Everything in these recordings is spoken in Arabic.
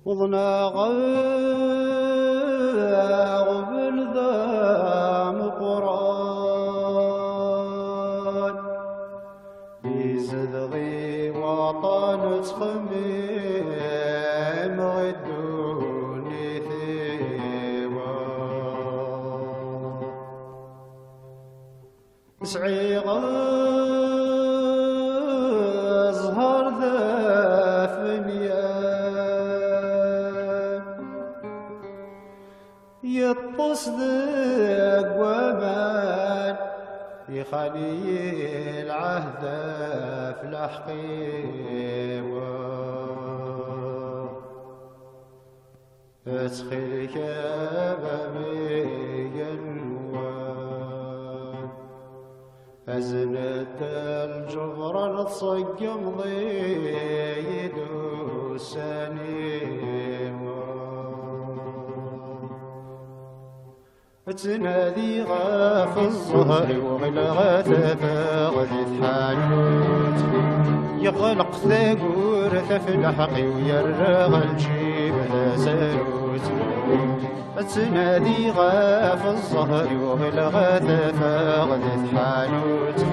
وضنا غابل ذا مقران يزدغي وطن تخميم غدوني ثيوا سعي زهر ذا يتصدق ومان يخلي العهد في الحقيوة تسخيك بابي النوان أزنت الجبر تصقم ضيد السنين تنادي غاف الظهر وغلغة فاغذت حانوت يغلق ثاقور ثفلحق ويرغ الجيب ذا ساروت تنادي غاف الظهر وغلغة فاغذت حانوت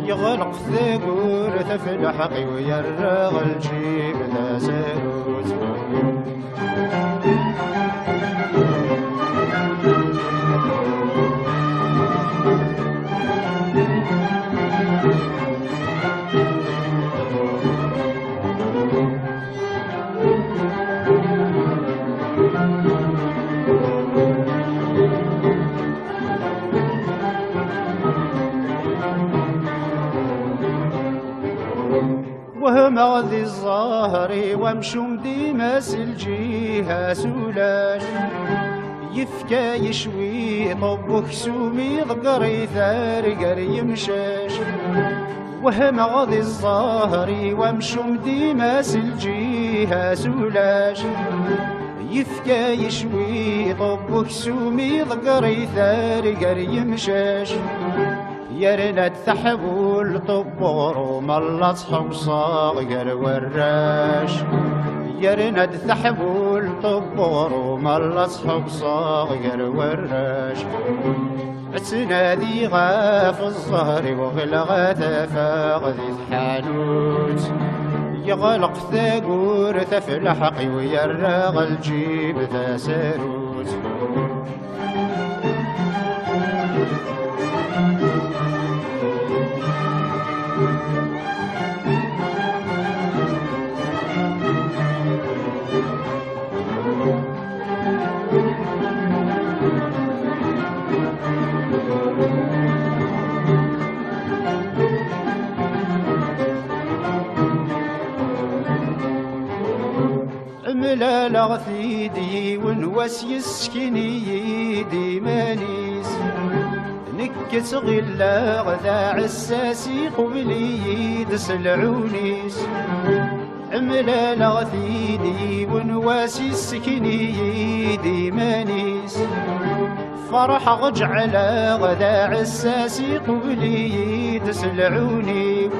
يغلق ثاقور ثفلحق ويرغ الجيب ذا ساروت وهم غذي الظهر وامشم ديماس الجهة سولاش يفكا يشوي طب كسومي ضقري ثارقر يمشاش وهم غذي الظهر وامشم ديماس الجهة سولاش يفكا يشوي طب كسومي ضقري ثارقر يمشاش يرند ثحبو الطبور وملصحم صاغر وراش يرند ثحبو الطبور وملصحم صاغر وراش تنادي غاف الظهر وغلغة فاغذي حانوت يغلق ثاقور ثفلحق ويرغ الجيب ذا ساروت ملا لغثيدي ونواس يسكني يدي مانيس نكت غلا غذا عساسي قبلي يدس العونيس ملا لغثيدي ونواس يسكني يدي مانيس فرح غجعل غذا عساسي قبلي يدس العوني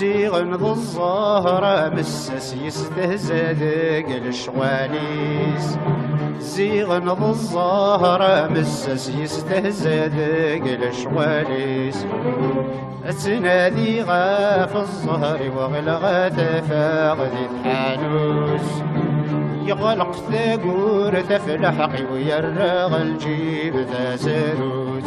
زيغن ذو الظهر مسس يستهزى ذاق الشوانيس زيغن ذو الظهر مسس يستهزى ذاق الشوانيس تنادي غاف الظهر وغلغة فاغذي حانوس يغلق ثاقور تفلحق ويرغ الجيب ذا ساروت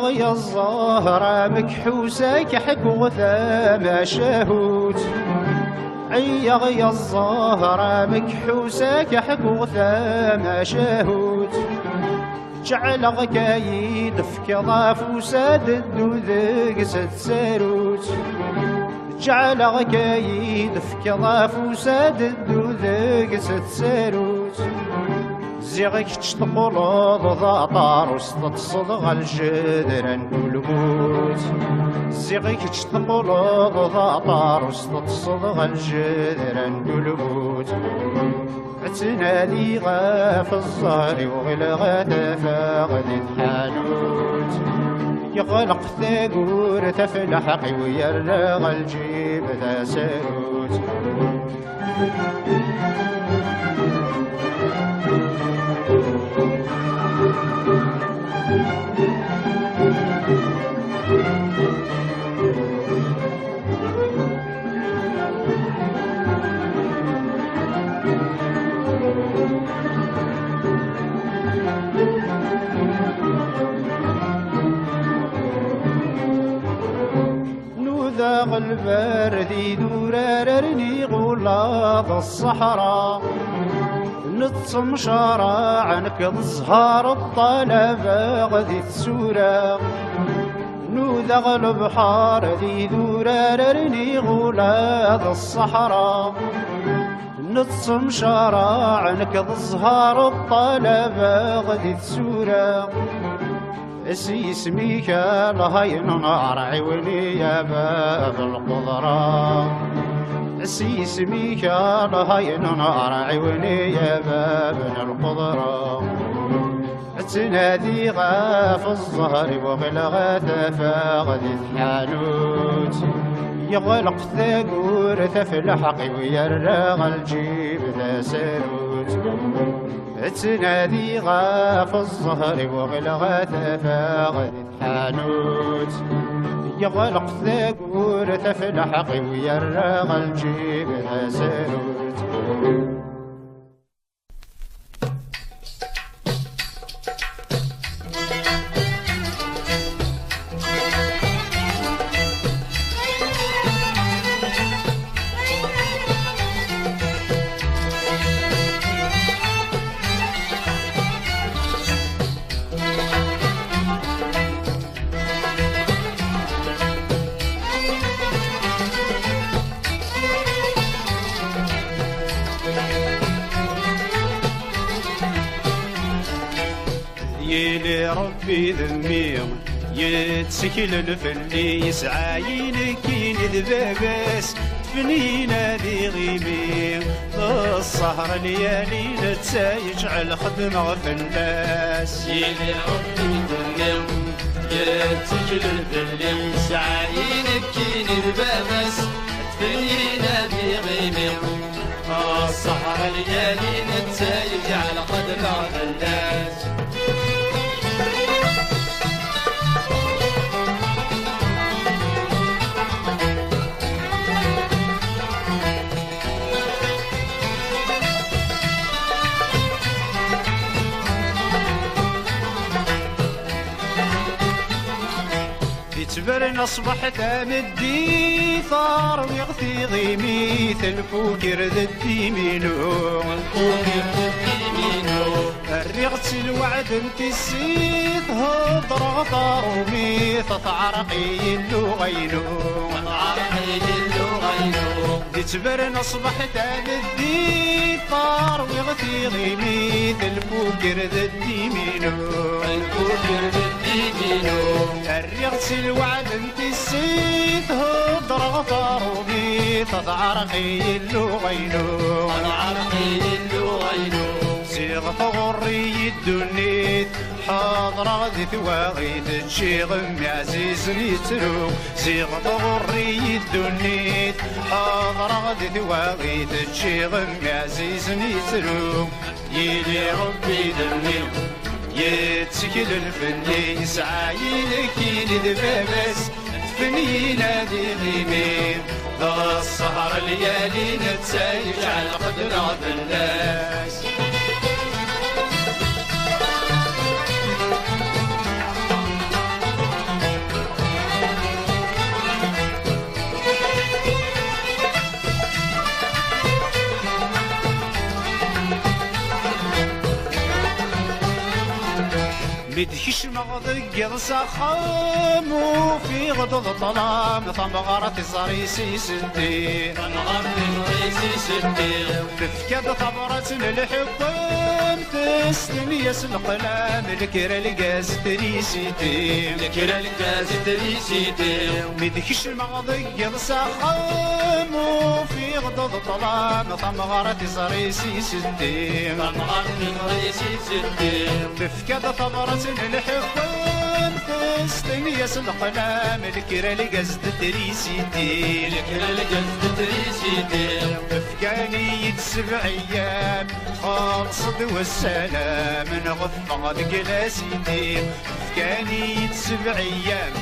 يا الظاهرة مكحوسة كحك وثامة شهوت يا الظاهرة مكحوسة كحك وثامة شهوت جعل غكايد في كضاف وساد الدوذق ست ساروت جعل غكايد في كضاف وساد الدوذق ست ساروت زيغك تشتقلض ضاطار وستتصدغ الجدران والموت زيغك تشتقلض ضاطار وستتصدغ الجدران والموت تنادي غاف الزهر وغلغة فاغد الحانوت يغلق ثاقور تفلحق ويرغ الجيب ذا ساروت نوذاغ البرد دورارني غلاظ الصحراء نتصم شراعنك الزهار الطلبة غدي السورة نوذاغ البحار ذي دورارني غلاظ الصحراء نتصم شراعنك الزهار الطلبة غدي السورة اسميك لهين نار عيوني يا باب القدرة اسميك لهين نار عيوني يا باب القدرة تنادي غاف الزهر وغلغة فاغد الحانوت يغلق ثاقور تفلحق ويرغ الجيب ذا ساروت تنادي غاف الزهر وغلغة فاغد الحانوت يغلق ثاقور تفلحق ويرغ الجيب ذا ساروت يلي ربي ذمي يتسكل الفلي يسعى كين ذبابس تفنينا ذي غيمي الصهر ليالي نتسايج على خدمة في الناس يلي ربي ذمي يتسكل الفلي يسعى كين ذبابس تفنينا ذي غيمي الصهر ليالي نتسايج على خدمة في الناس تبرن أصبحت أمدي ثار ويغثي غيمي الفوكر ذدي منو الرغت الوعد انت السيد هضر غطار وميث تعرقي اللو غينو تبرن أصبحت أمدي ثار ويغثي غيمي الفوكر ذدي منو الرغت الوعد انت السيد هضر غطار وميث تعرقي اللو غينو زيغ ثغري الدنيت حاضر غدي ثواغي تشيغم عزيز نيترو زيغ ثغري الدنيت حاضر غدي ثواغي تشيغم عزيز نيترو يلي ربي ذمي يتسكل الفني يسعى يلكي لذبابس تفنينا ذي غيمين ذا السهر ليالي نتسايج على قدرة الناس مدهش مغضق صخام وفي غض الظلام ثمغرة الزريسي سنتي تفكد ثمرة الحكام تستنيس القلم الكرا القاز تريسيتي الكرا القاز تريسيتي مدكش المغضي السخام وفي غضض ظلام ثمغرة زريسي ستي ثمغرة زريسي ستي تفكد ثمرة الحفظ تستنيس القلم الكرا القاز تريسيتي الكرا القاز تريسيتي تفكاني يتسبع ايام خالصد والسلام نغفق قلاسيتي تفكاني يتسبع ايام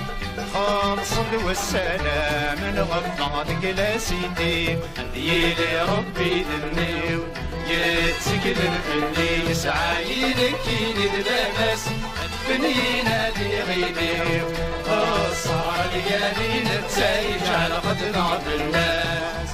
خالصد والسلام نغفق قلاسيتي يلي ربي ذنيو يتسكن فني يسعاينك يدبابس فنينا دي غيبي الصار ليالي نتسايج على قد نعب الناس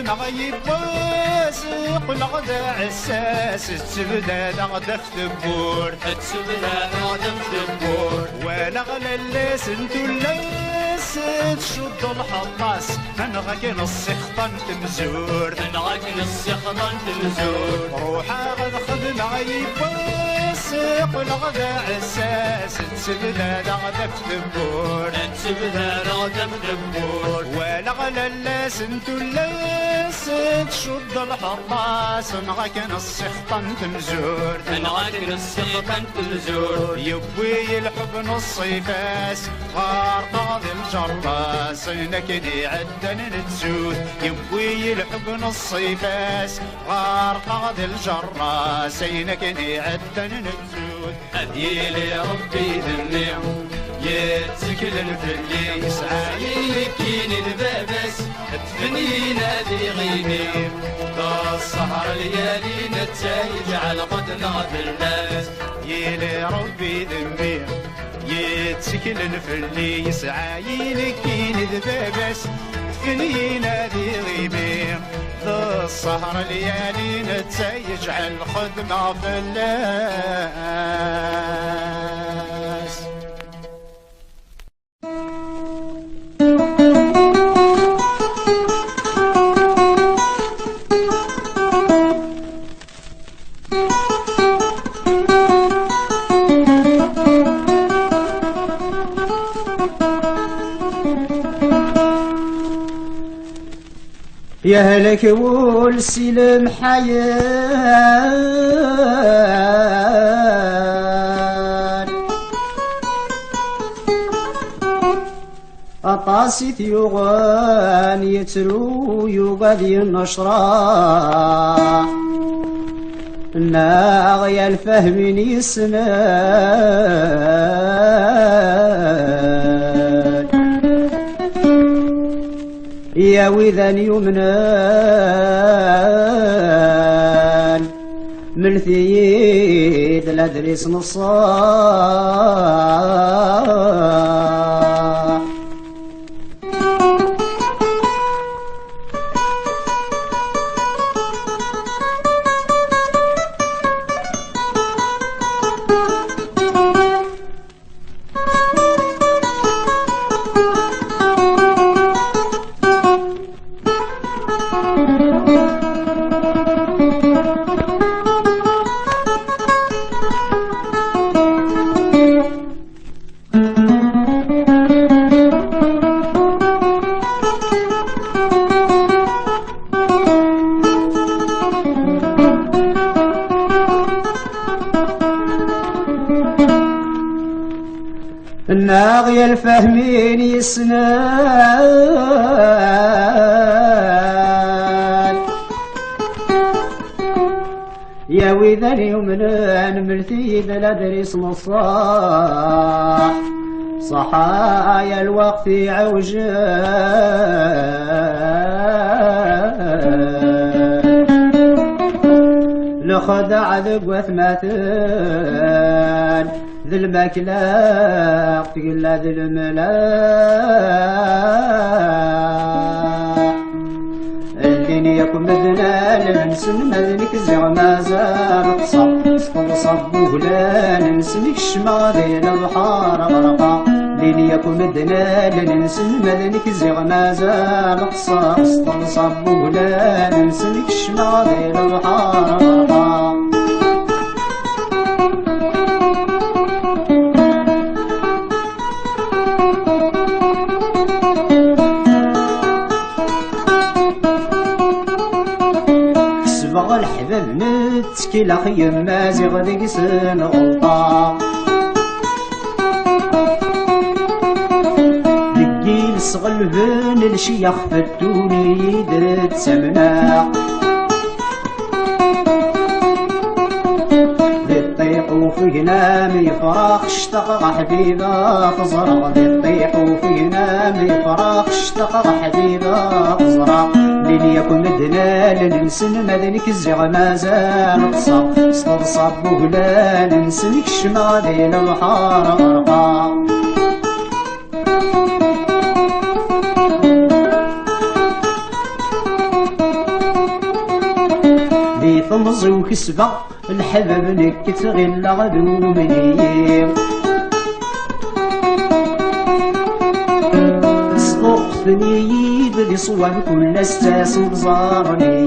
مغيب واسق لغدا عساس تبدا غدا في ثبور تبدا غدا في ثبور ولا غلا اللاس انتو اللاس تشد الحطاس نغاك نصي خطن تمزور نغاك نصي خطن تمزور روحا غد خد مغيب واسق لغدا عساس تبدا غدا في ثبور تبدا غدا في ثبور ولا غلا اللاس انتو اللاس تشد الحطاس نغاك نصي خطن تمزور نغاك نصي خطن تمزور يبوي الحب نصي فاس غار قاضي الجراس نكدي عدن نتزود يبوي الحب نصي فاس غار قاضي الجراس نكدي عدن نتزود أديلي ربي ذنيو يتسكن في اللي يسعاينكين البابس تفنينا ذي غيبي السهر ليالي نتسايج على قد نعب الناس يلي ربي ذنبي يتسكن في اللي يسعاينكين البابس تفنينا ذي غيبي السهر ليالي نتسايج على الخدمة في الناس يا هلك والسلم حيان أطاسي يغان يتلو يغادي النشرة ناغي الفهم يسنان يا وذن يمنان من ثيد الأدريس نصاح الناغي الفهمين يسنان يا وذن يمنان ملتيد الأدريس نصاح صحايا الوقت عوجان لخدع ذق وثماتان ذي المكلاق تقلا ذي الملاح اللي وغلال نسن مذنك زغ مازال قصب صب وغلال نسنك شماغي البحار غرقا لين يكون دلال نسن مذنك زغ مازال قصب صب وغلال نسنك شماغي البحار غرقا الحباب نتكي لخي مازيغ ذيك سن غلطا دقي الصغلبن الشيخ فتوني يدرت سمنا للطيق وفينا ميفراق اشتق حبيبا فزرق للطيق وفينا ميفراق اشتق حبيبا فزرق لين يكون دلال نسن مذنك الزغ مازال قصب صب وغلال نسنك شمالي البحار غرقا ذي ثمز وكسبة الحباب نكت غلا غدو مني صوقتني ذي صوان كل استاس وزارني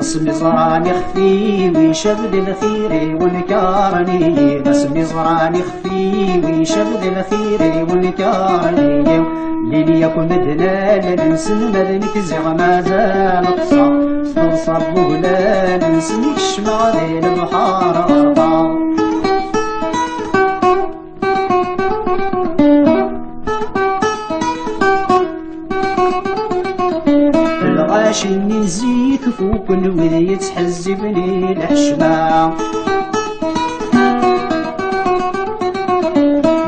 اسمي زراني خفي ويشبد الخيري ونكارني اسمي زراني خفي ويشبد الخيري ونكارني لين يكون دلال نسن مذنك زغ مازال صب وغلال نسنك شمالي البحار غرقا الغاشي نزيك فوق الوذي يتحزبني الحشمة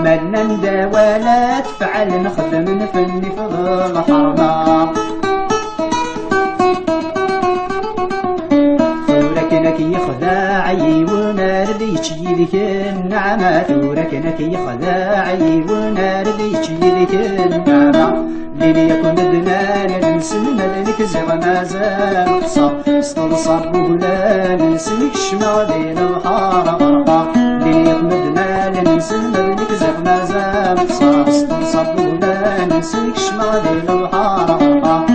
مالنا نداوى لا تفعل نخدم نفني في الحرمة ثوركنك يخداعي وناردي تشيلك النعمة ثوركنك يخداعي وناردي تشيلك النعمة لين يكون دلال نسن مذنك زغ مازال صب وغلال نسنك شمالي البحار غرقا لين يكون دلال نسن مذنك زغ مازال صب وغلال نسنك شمالي البحار غرقا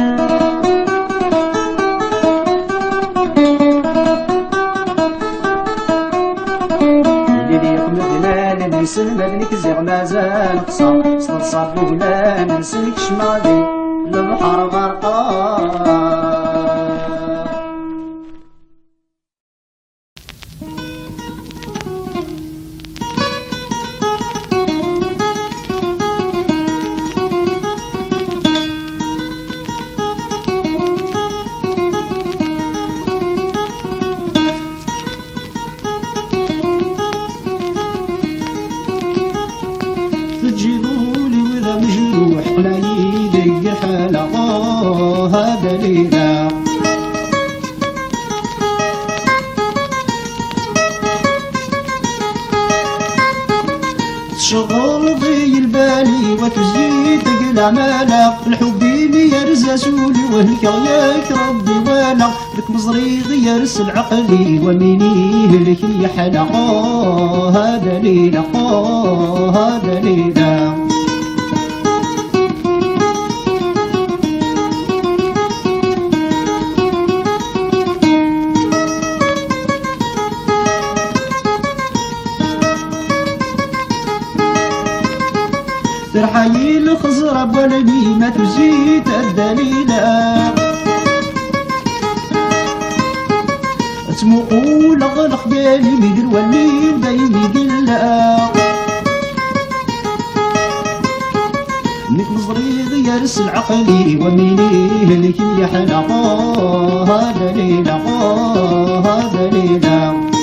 نسن مذنك زغ مازال صب وغلال نسنك شمالي البحر غرقا دليلا تشغل ضي البالي وتزيد تقلع مالا الحب يرزى سولي والكياك ربي وانا لك مزريغ يرسل عقلي ومني لك يحلى هذا ليلة هذا ليلة ترحي الخزرة بولدي ما تزيد الدليلة تمقول غلق بالي ميدر والليل دايمي قلا نك مزريض يرسل عقلي وميني لك يحنى هذا ليلة هذا ليلة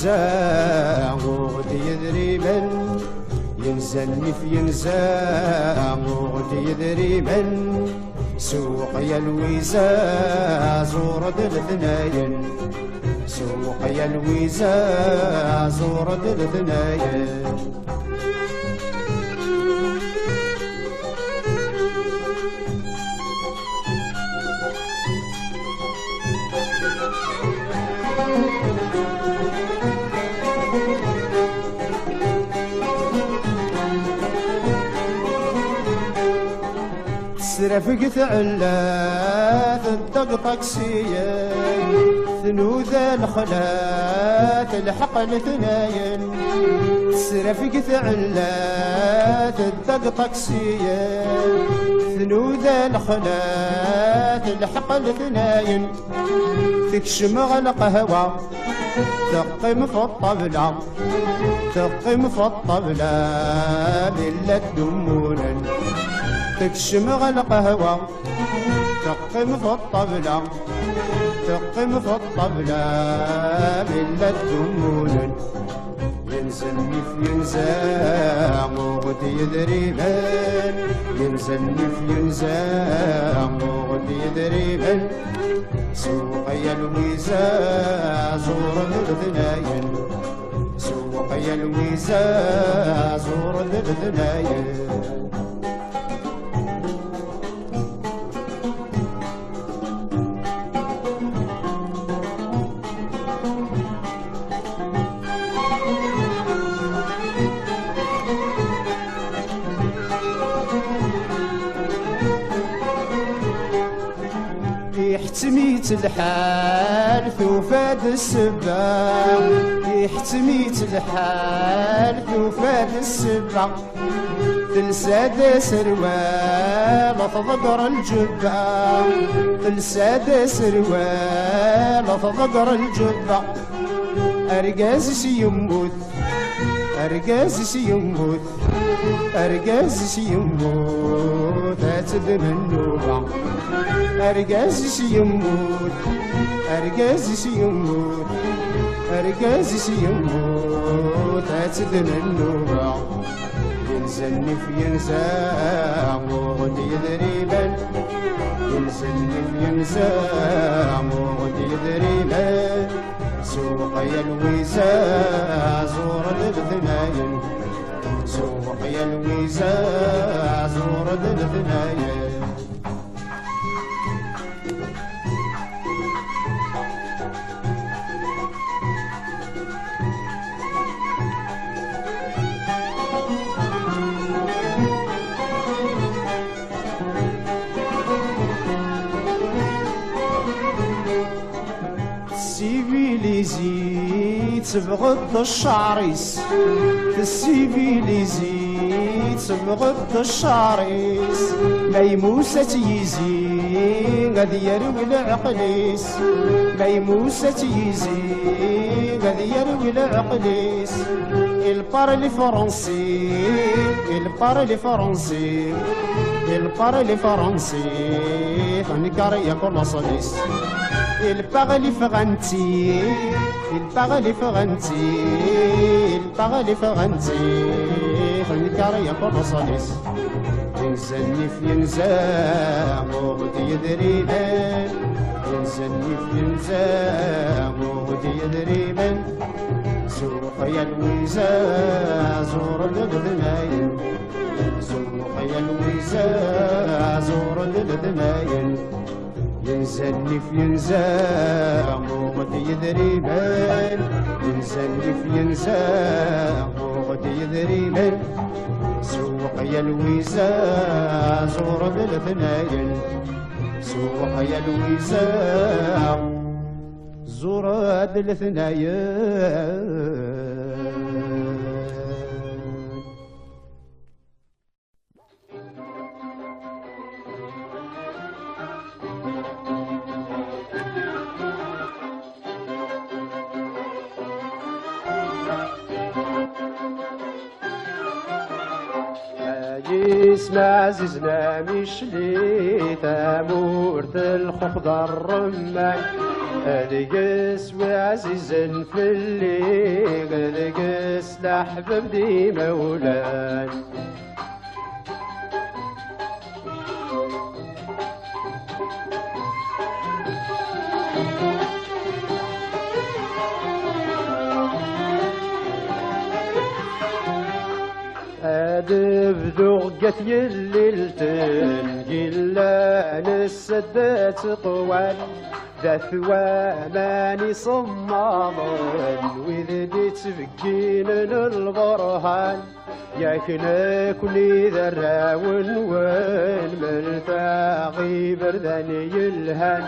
ينزا وغدي يدري من ينزلني في ينزا وغدي يدري من سوق يا الويزا زور الثناين سوق يا الويزا زور الثناين سرفقت علات الدق طكسية ثنوذا الخلات الحق الاثناين سرفقت علات الدق طكسية ثنوذا الخلات الحق الاثناين تكشمغ القهوة تقم في الطبلة تقم في الطبلة بلا الدمونا تكشمغ القهوة تقم في الطبلة تقم في الطبلة بلا الدمونا ينزلني في ينزا وغدي يدري من ينزلني في ينزا وغدي يدري من سوق يا الويزا زور الثناين سوق يا الويزا زور الثناين يحتميت الحال ثوفاد السبع يحتميت الحال ثوفاد السبع تلساد سروال تضقر الجبع تلساد سروال تضقر الجبع أرقاز يموت أرقاز يموت أرقاز يموت أتدم النوبة أرقاز يموت أرقاز يموت أرقاز يموت أتدم النوبة ينزلني في ينزا وغدي يدري من ينزلني في ينزا وغدي يدري من سوق يا الويزا زور الثناين سوق يا الويزا زور الثناين السيفيليزي تبغض الشعريس السيفيليزي تبغض الشعريس ميموسة تيزي غادي يروي العقليس ميموسة تيزي غادي يروي العقليس البارلي فرنسي البارلي فرنسي البارلي فرنسي فنكر ياكل صليس il parle franci, il parle franci, il parle franci, خليكار يا فرصانيس ينزلني في ينزا وغدي يدري من ينزلني في ينزا وغدي يدري من سوق يا الويزا زور الذناين سوق يا الويزا زور الذناين ينزلني في ينزا وغدي يدري من ينزلني في ينزا وغدي يدري من سوق يا الويزا زور الثناين سوق يا الويزا زور الثناين اسم عزيزنا مشلي ثمورة الخضر الرمان أدقس وعزيزا في الليل أدقس لحبب دي مولان أدب ذوقت يليل تنقلان السدات طوال ذا ثواماني صماضا وذدي تفكين البرهان ياكنكني ذراون وين مرتاقي برداني يلهان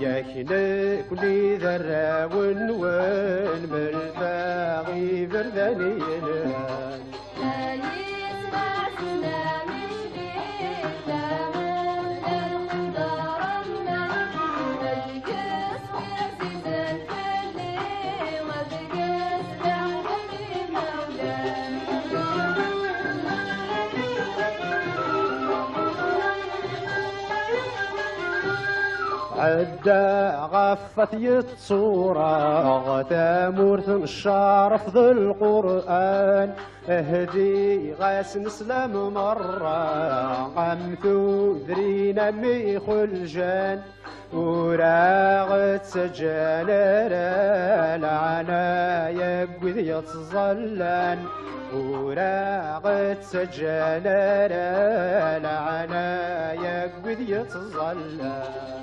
ياكنكني ذراون وين مرتاقي برداني يلهان عدا غفت يتصورة غتامور الشرف ذو القرآن اهدي غاس نسلم مرة قمتو ذرينا ميخ الجان وراغت سجانر العنا يقوذ يتظلان وراغت سجانر العنا يقوذ يتظلان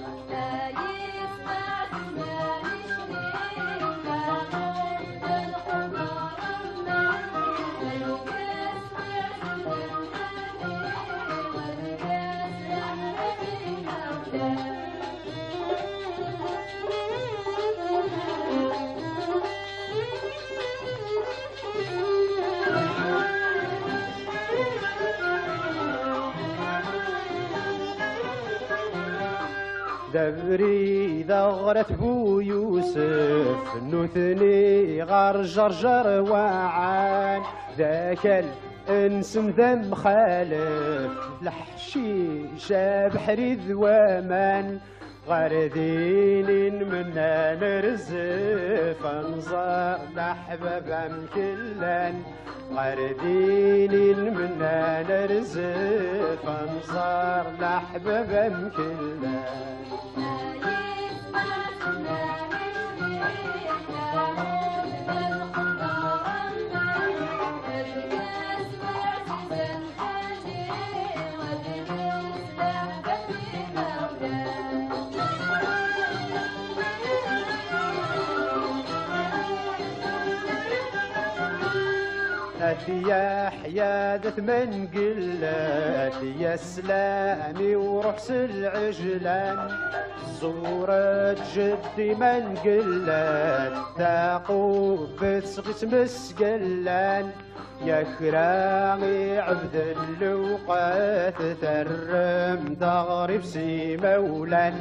دبري ذغرت بو يوسف نوثني غار جرجر وعان ذاك الانسم ذم خالف الحشيشة بحري ذوامان غاردين منا نرزف انظر لحباب كلان غاردين منا نرزف انظر لحباب كلان يا حيادة من قلت يا سلامي ورحس العجلان زورة جدي من قلت تاقو بتسغت مسقلان يا كراغي عبد اللوقات ترم تغرب سي مولان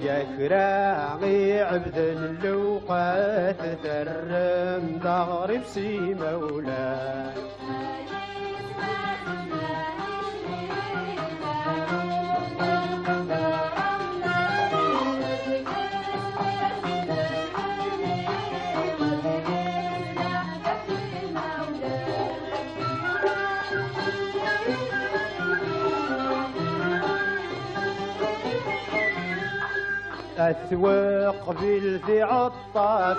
يا كراغي عبد اللوقات ترم تغرب سي مولان أثوق بالذي عطاف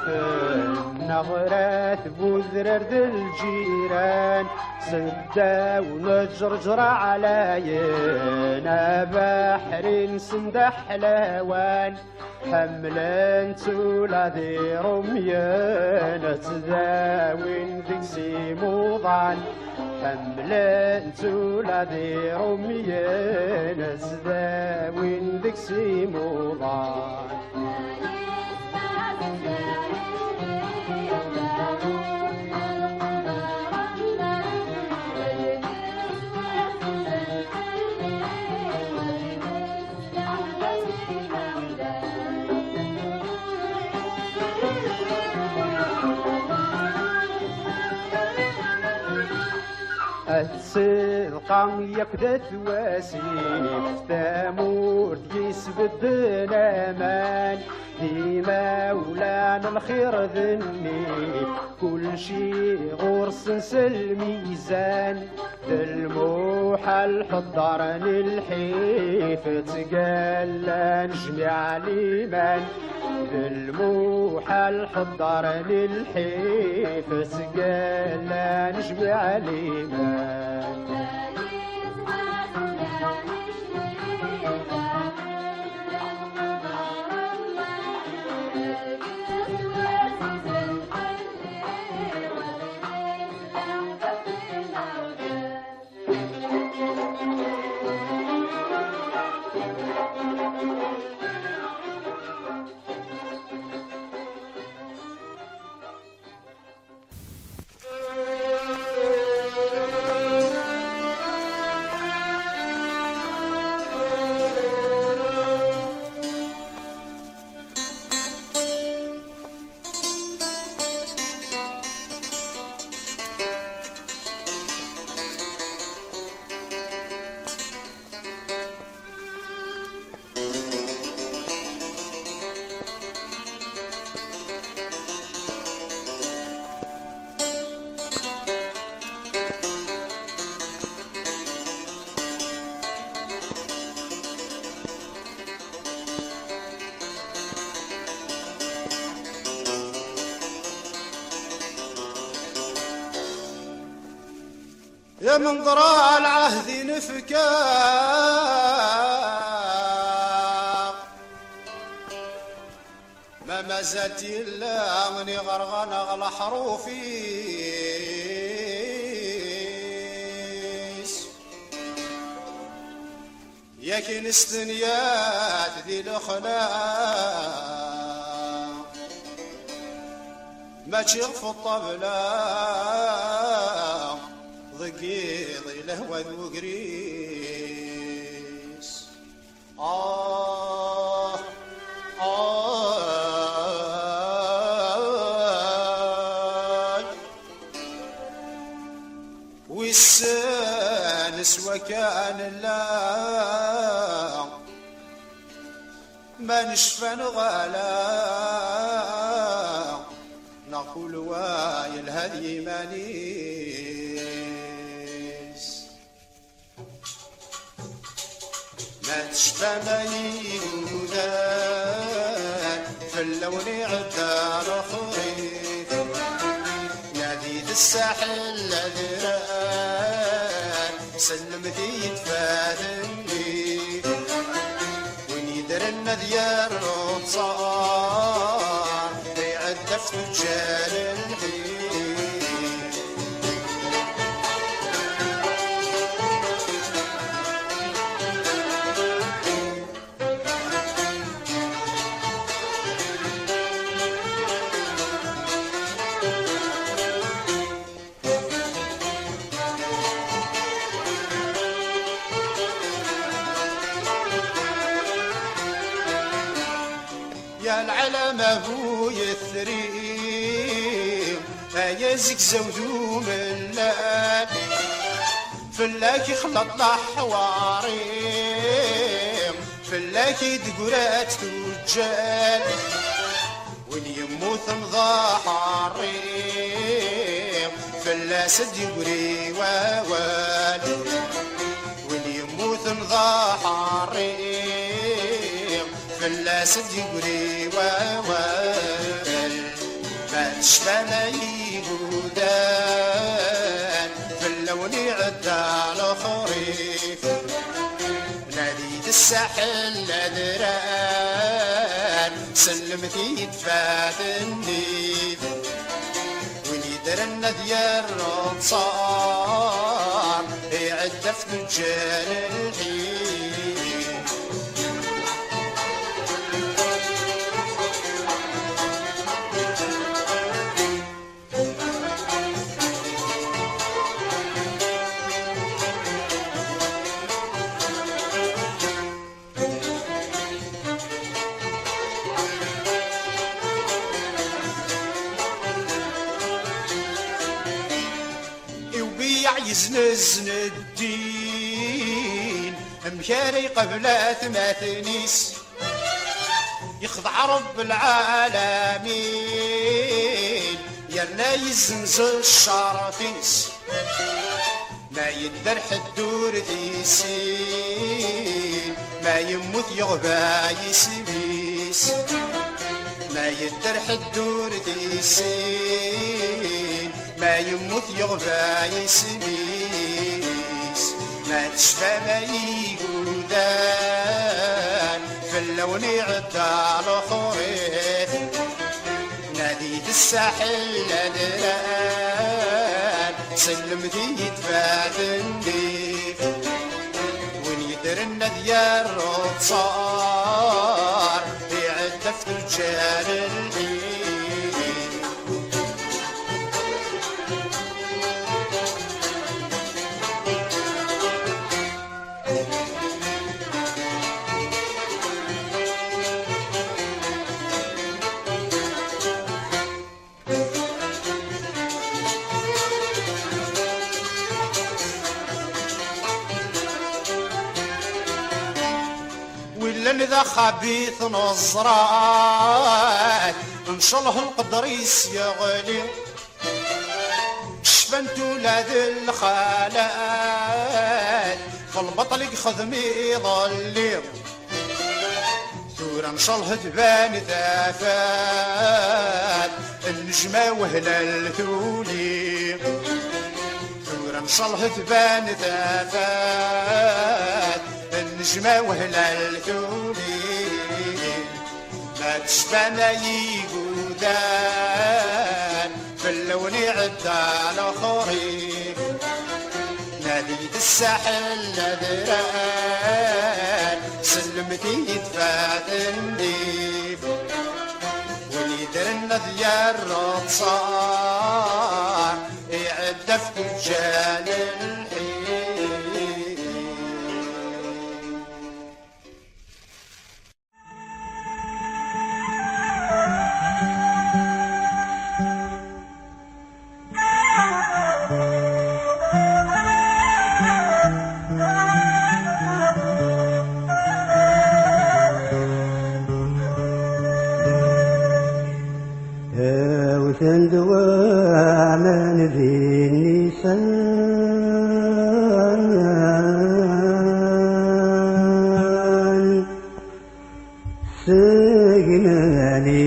نغرات بوذرر ذي الجيران سدا ونجرجر علينا بحر سندح حلوان حملان تولا ذي رميان تداوين ذيك سيموضان حملان تولا ذي رميان تداوين ذيك سيموضان الصدقان يكدت واسيف تامور يسبد الامان ديما ولان الخير ذني كل شي غرس الميزان الموحل حضرني الحيف تقال نجمع ليمان الموحل حضرني الحيف تقال نجمع ليمان يا من ضراع العهد نفكا ما زالت إلا مني غرغان أغلى حروفي يا كنس دنيات ذي الأخلاق ما تشغف الطبلة ضقيضي لهوى ذو قريس والسانس وكان الله ما نشفى نغالا نقول وايل هذي مانيس ما تشفى ميلودان في اللون عدار خريف ناديد الساحل الذران سلمتي يتفاهمني وين يدرن ديار صار يعدف تجار الحين يا العلم ابوي الثريم يزك زودو ملان فلاك يخلط حواريم فلاك يدقرات تجال وين يموت مضاحريم فلا سد يقري ووال وين يموت مضاحريم فلا سد يقري ووال ما تشفى ما يهودان في اللون عدى الخريف ناديد الساحل أدران سلمتي يتفاتني وين يدرن ديار صار يعدف تجار الحين يزنزن الدين مكاري قبل ثماثنيس يخضع رب العالمين يرنا يزمز الشرفيس ما يدر حدور ديسين ما يموت يغبى يسبيس ما يدر حدور ديسين ما يموت يغبى يسبيس ما تشفى ما يقودان في اللون عدى الخريف ناديت الساحل لدران سلم ذي يتفاد النيف وين يدرنا ديار صار يعد في رجال الحين ذا خبيث نصرات انشله القدريس يغلي شفنت ولاد الخالات فالبطل يخدمي ظلي ثورة انشله تبان ثافات النجمة وهلال ثولي ثورة انشله تبان ثافات النجمة وهلال ثولي ما تشبهنا يقودان في اللون عدى الخريف ناديت الساحل لدران سلمتي يدفع النيف وليدرنا ديار صار يعد في رجال دوام ذي النسان سجناني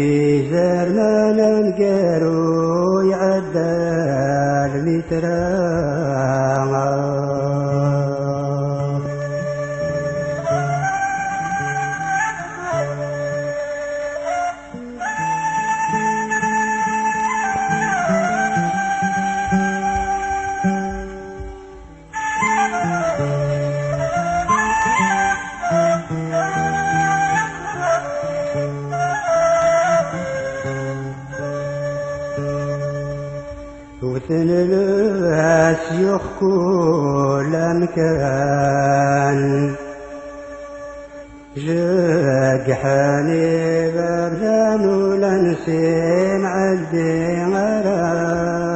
زرنا نقرو يعدى المتران وثن الناس يحكوا لمكان جاقحاني بردان ولنسين عدي غرام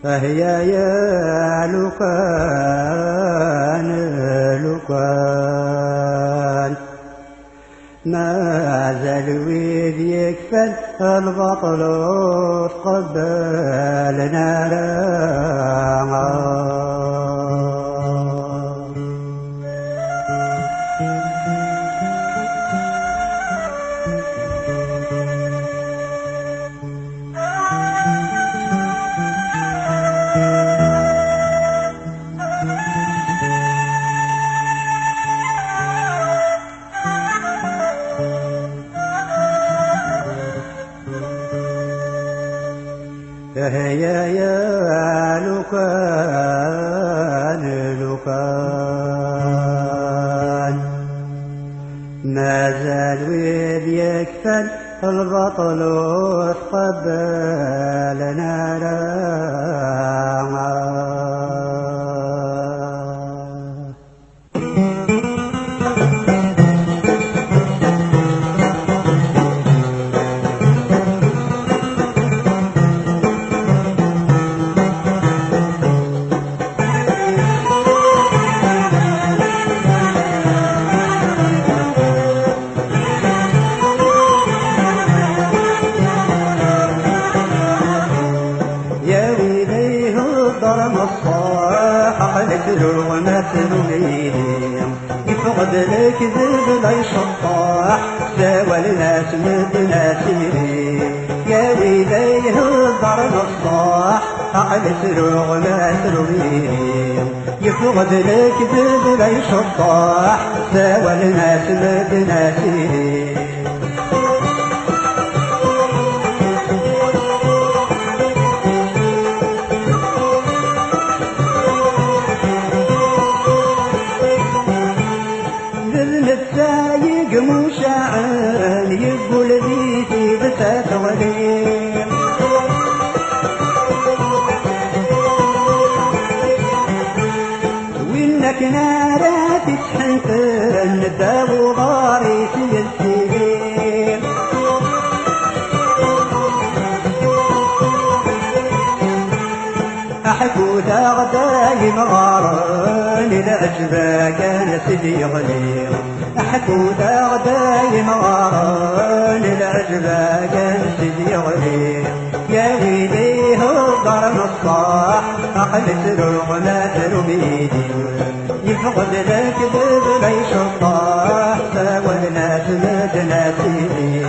فهي يا لقان لقان ما زال ويد يكفل البطل تقبل نارا هي يا لقان لقان ما زال ويد يكفل البطل تقبل نارا الضرم الصاح عقلك وما تلوميني يفقد الكذب لا يشطح سوى الناس مدنا سيري يا ويليه الضرم الصاح عقلك وما تلوميني يفقد الكذب لا يشطح سوى الناس مدنا سيري السايق مشاعر يقول بيتي بتتغلي وإنك نارا تشحن الداو ضاري سيسير أحكو تغداي مغارن العجبة كان سيدي غليل أحكو تغداي مغارن العجبة كان سيدي غليل يا ويليه الضرم الصاح أقلت وما تلوميني يفقد الكذب لا يشطح سوى الناس مدنا سيدي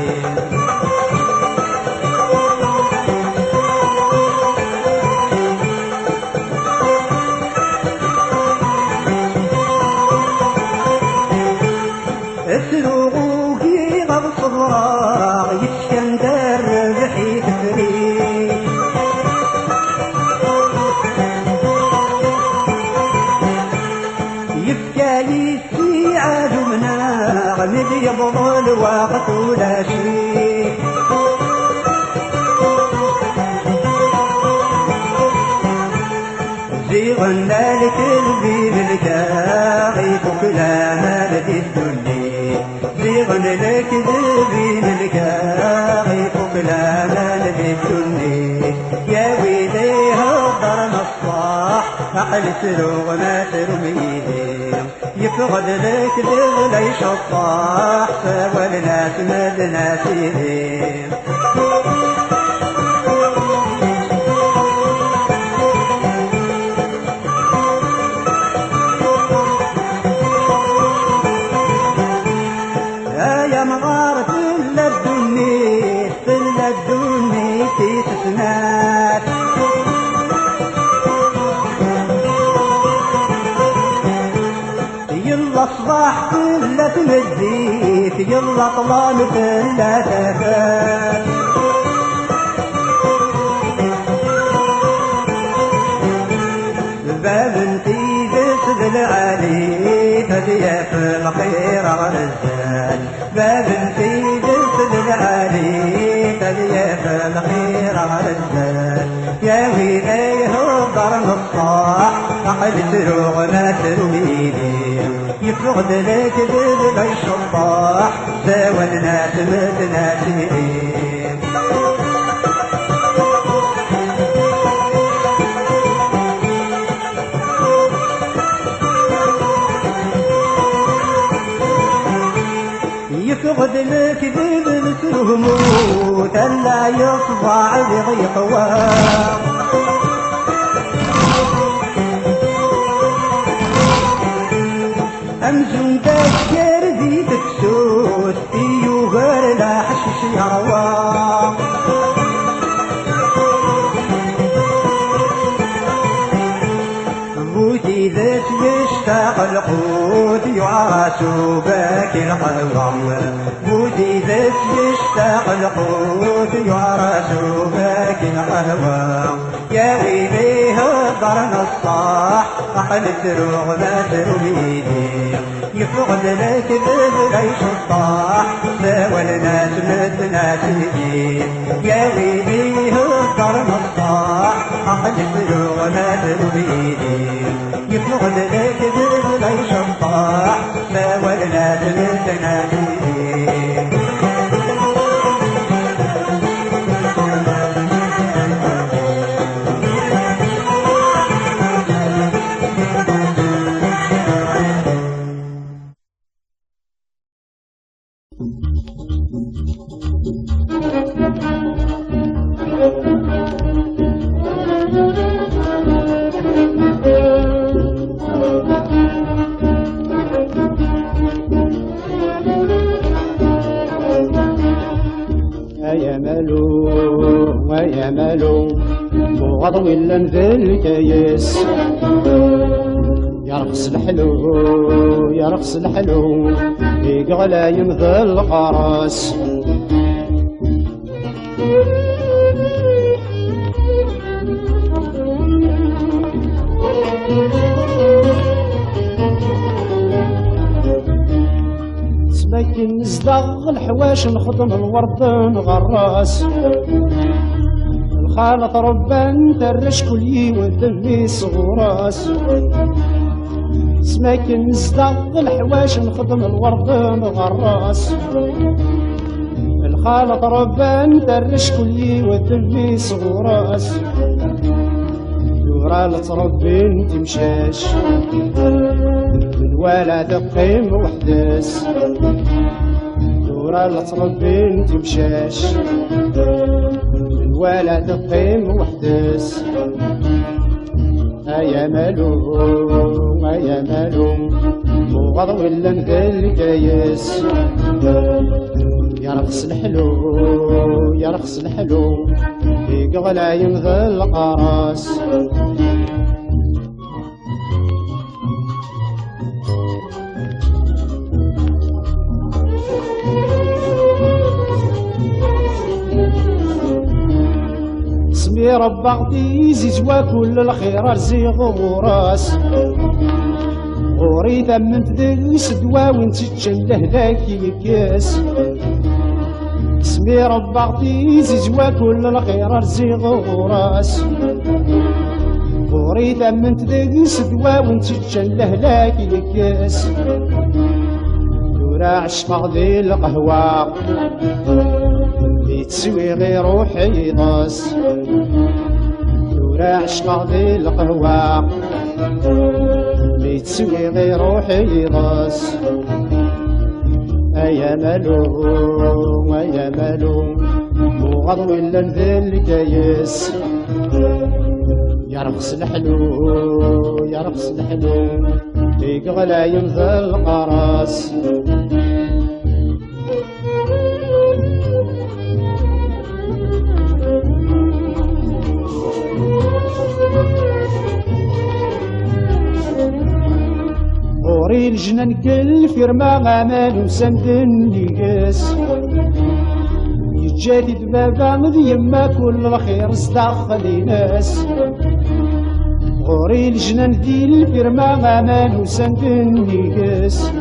سروقي غرس الراغ يتشندر بحيث فريق يبكى يسي عدونا غمد يبضل وقت ولا شيء زيغنا الكذب بالكاغي فكلا مالت الدنيا زيغن الكذب بالكاغي فكلا مالت الدنيا يا ويليه الضرم الصاح عقلت وما ترميني يفقد الكذب لا يشطح سوى الناس مدنا سيدي يا مغارة كل الدنيا تسنات يلا صباح كل تمديت يلا طلال كل تفات باب انتي جسد العالي فدي في الخير غرزان باب انتي جسد العالي فدي في الخير غرزان يا ويليه الضرم الصاح عقلت وما ترميني يفقد الكذب لا يشطح سوى الناس مدنا سيرين يفقد الكذب مثله موت لا يصبع بغيق أمزون تذكر ذي تكسوت فيه غير لا حشش يروى بوتي ذات يشتاق القوت يعاس باكي القوام بوتي ذات يشتاق القوت يعاس باكي القوام يا ويليه الضرن الصاح عقلت وما ترميني يفقد الكذب لا يشطح سوى الناس مدنا سيدي يا ويليه الضرن الصاح عقلت وما ترميني يفقد الكذب لا يشطح سوى الناس مدنا سيدي Thank you. غضو إلا ذا الكيس يرخص الحلو يرخص الحلو يقغلا يمذى القراس سماكن نزدغ الحواش نخدم الورد نغراس الخالط ربان ترش كلي ودمي صغراس سماكن نزدغ الحواش نخدم الورد نغراس الخالط ربان ترش كلي ودمي صغراس دورا تربي انت مشاش من ولد قيم وحداس دورا تربي انت مشاش من ولد قيم وحداس يا مالو يا مالو مغض ولا نذل الكياس يرخص الحلو يرخص الحلو يقغلا يمذى القراس اسمي رب عزيزي زوا كل الخير ارزيغ وراس غوري ثمنت ذي سدوا وانت تشله ذاك الكاس اسمي رب عزيزي زوا كل الخير ارزيغ وراس غوري ثمنت ذي سدوا وانت تشله ذاك الكاس دورا عشق ذي القهوة تسوي غير روحي ضاس دورا عشق ذي القهوة تسوي غير روحي ضاس يا مالو يا مالو مغض ولا ذي الكياس يرخص الحلو يرخص الحلو يقغلا يمذى القراس غوري الجنان كل فيرما غامان وسند النقاس يتجادد بابا ذي يما كل الخير صداخل ناس غوري الجنان ذي الفيرما غامان وسند النقاس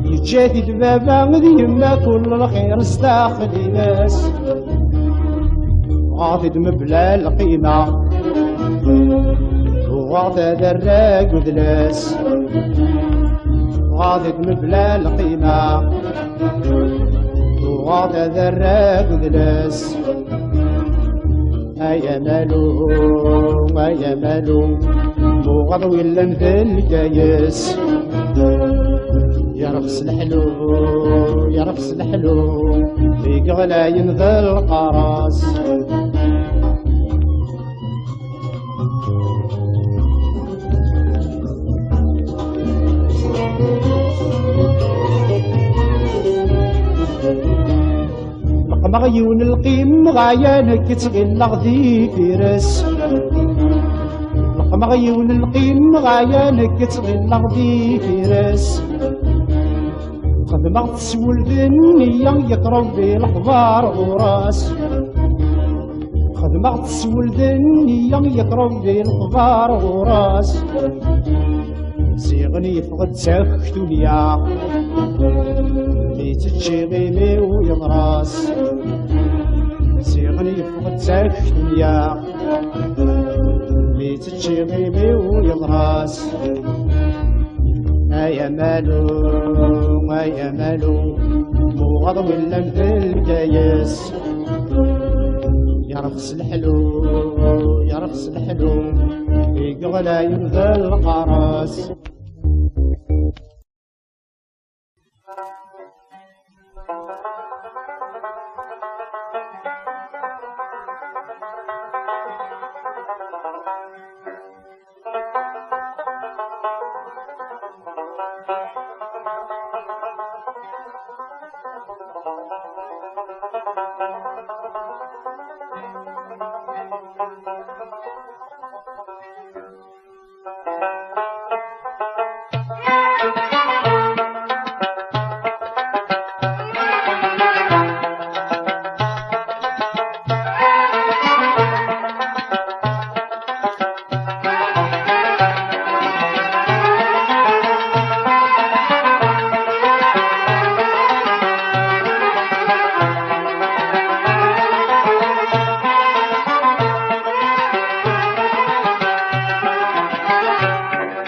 يتجادد بابا ذي يما كل الخير صداخل ناس غاضد مبلا القيمة وغاضد الراق ودلاس غاضد مبلا القيمة وغاضد الراق ودلاس يا مالو يا مالو مغض ولا نذل الكياس يرخص الحلو يرخص الحلو يقغلا يمذى القراس مغيون القيم غايانك تغلق ذي فراس مغيون القيم غايانك تغلق ذي فراس خدمة تسول ذنيا يقرب بالحضار غراس خدمة تسول ذنيا يقرب بالحضار غراس سيغني فقد ساكتونيا تجي غيمي ويغراس سيغني فقد ساكتونيا تجي غيمي ويغراس يا مالو يا مالو مغض ولا مثل الكياس يرخص الحلو يرخص الحلو يقغلا يمذى القراس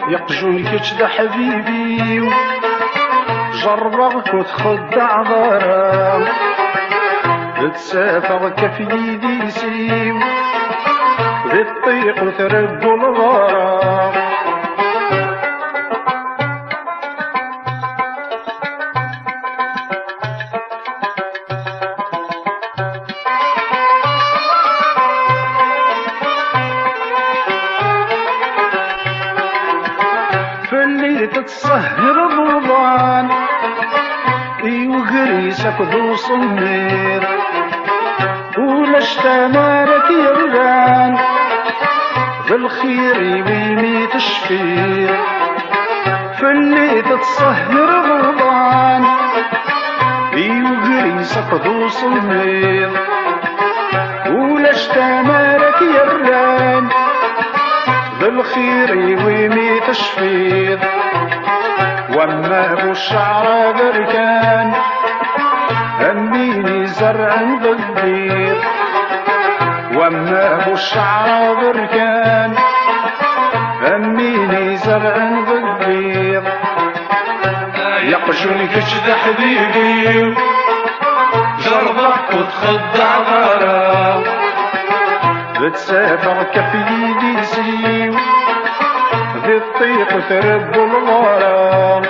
يقجون كتشدا حبيبي جربك وتخدع غرام تسافر كف يدي سيو ذي الطيق وتردو الغرام فاللي تتسهر ضوضان وقريسك ذو صمير ولا اشتمالك يرغان بالخير يميت الشفير فاللي تتصهر غضان وقريسك ذو صمير ولا اشتمالك يرغان بالخير يميت الشفير وما ابو الشعر بركان اميني زرع بالبيض وما ابو الشعر بركان اميني زرع بالبيض يقجون كشد حبيبي جربك وتخدع غرام بتسافر كف يدي سيو ذي الطيق وتردو الغرام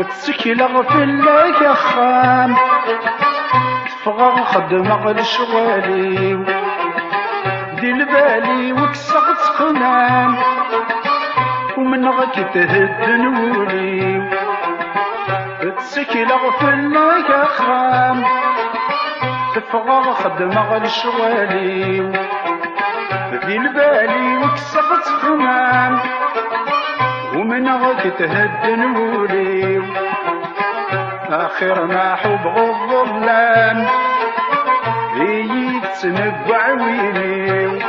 تسكي لغفل لك يا خام تفغى خدمة لشغالي دي البالي وكسغت خنام ومن غك تهد نولي تسكي لغفل لك يا خام تفغى خدمة لشغالي دي البالي وكسغت خنام ومن غك تهد نولي آخر ما حب الظلام يتنبع ويني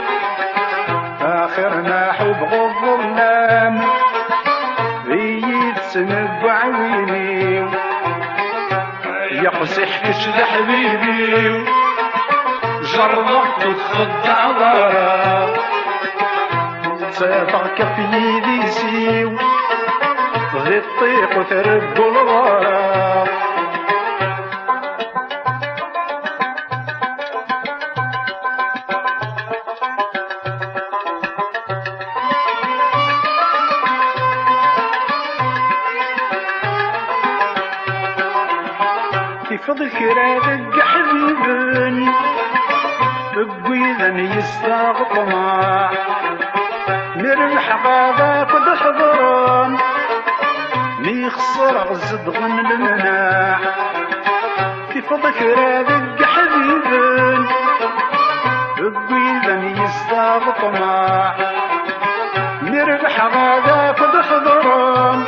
آخر ما حب الظلام يتنبع ويني يقزح كشد حبيبي جربت وتخدع ضرا سافر كف يدي سيو ذي الطيق وتردو الغرام كيف ذكرى دق حبيبن بقويذا يستغطمع نربح غاباك ودحضران ميخسر غزدغن المناح كيف ذكرى دق حبيبن بقويذا يستغطمع نربح غاباك ودحضران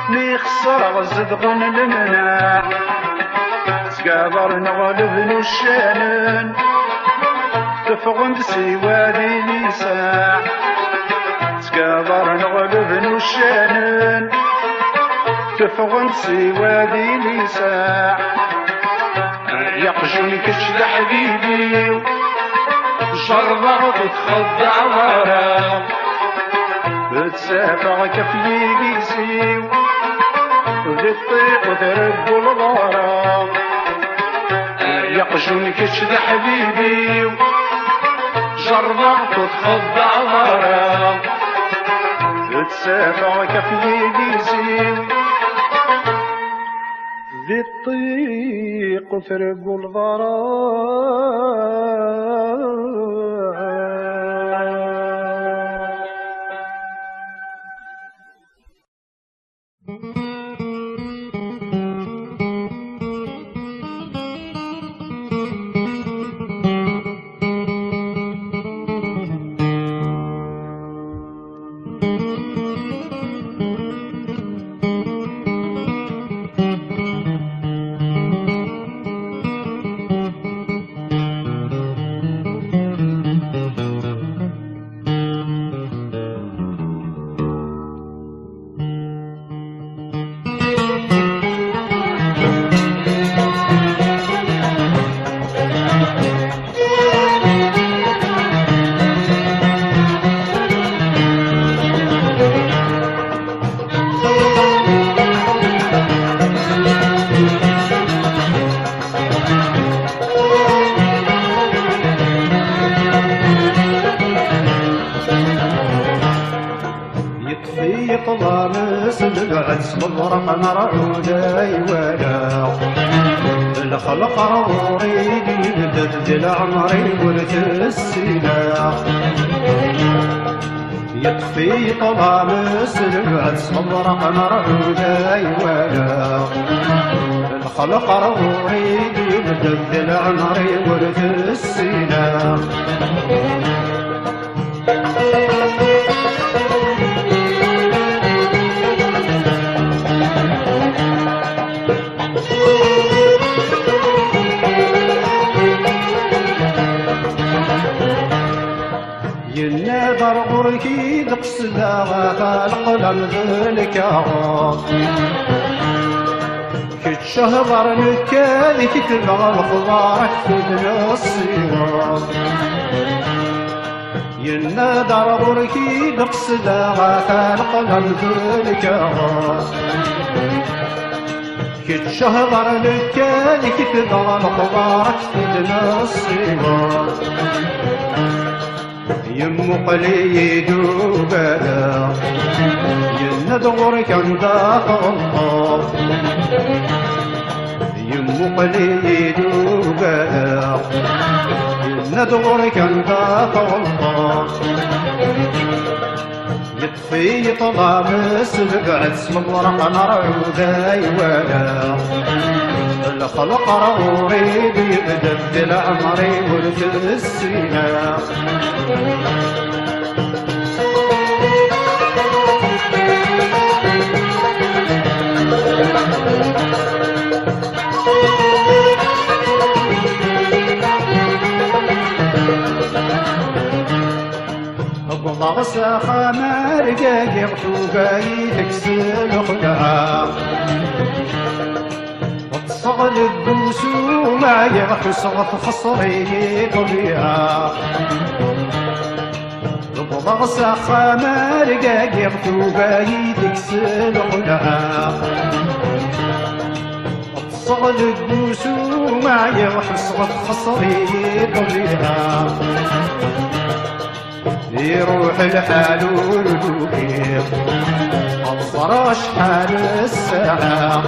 ميخسر غزدغن المناح تقابر نغلب الشانن تفغن سوادي نساع تقابر نغلب الشانن تفغن سوادي نساع يقجون كشد حبيبي جربت وتخدع غرام بتسافر كف يدي سيو ذي الطيق وتردو الغرام يقجون كشد حبيبي جربت وتخدع غرام بتسافر كف يدي سيو ذي الطيق وتردو الغرام طلامس بالعز مبرق نرعودي ولا الخلق روري يبدد دل عمري ورث السلاح يطفي طلامس بالعز مبرق نرعودي ولا الخلق روري يبدد دل عمري ورث السلاح ينادر غركي دقسدا غالق لنذلك كتشهر نكالي كتبغى الخضار كتبنا الصيغار ينادر غركي دقسدا غالق لنذلك كتشهر نكالي كتبغى الخضار كتبنا الصيغار يمو قليد وبدا يندغر كان داخل الله يمو قليد وبدا يندغر كان داخل الله يطفي طلامس بقعد اسم الورق نرعودي ولا الخلق روري بيبدل عمري ورث السنة بغص خمار جايق توباي تكسل خدعة وتصغل الدوسو ما يغحصغط خصري طبيعة بغص خمار جايق توباي تكسل خدعة وتصغل الدوسو ما يغحصغط خصري طبيعة يروح الحال والدوكير أبصر شحال الساعة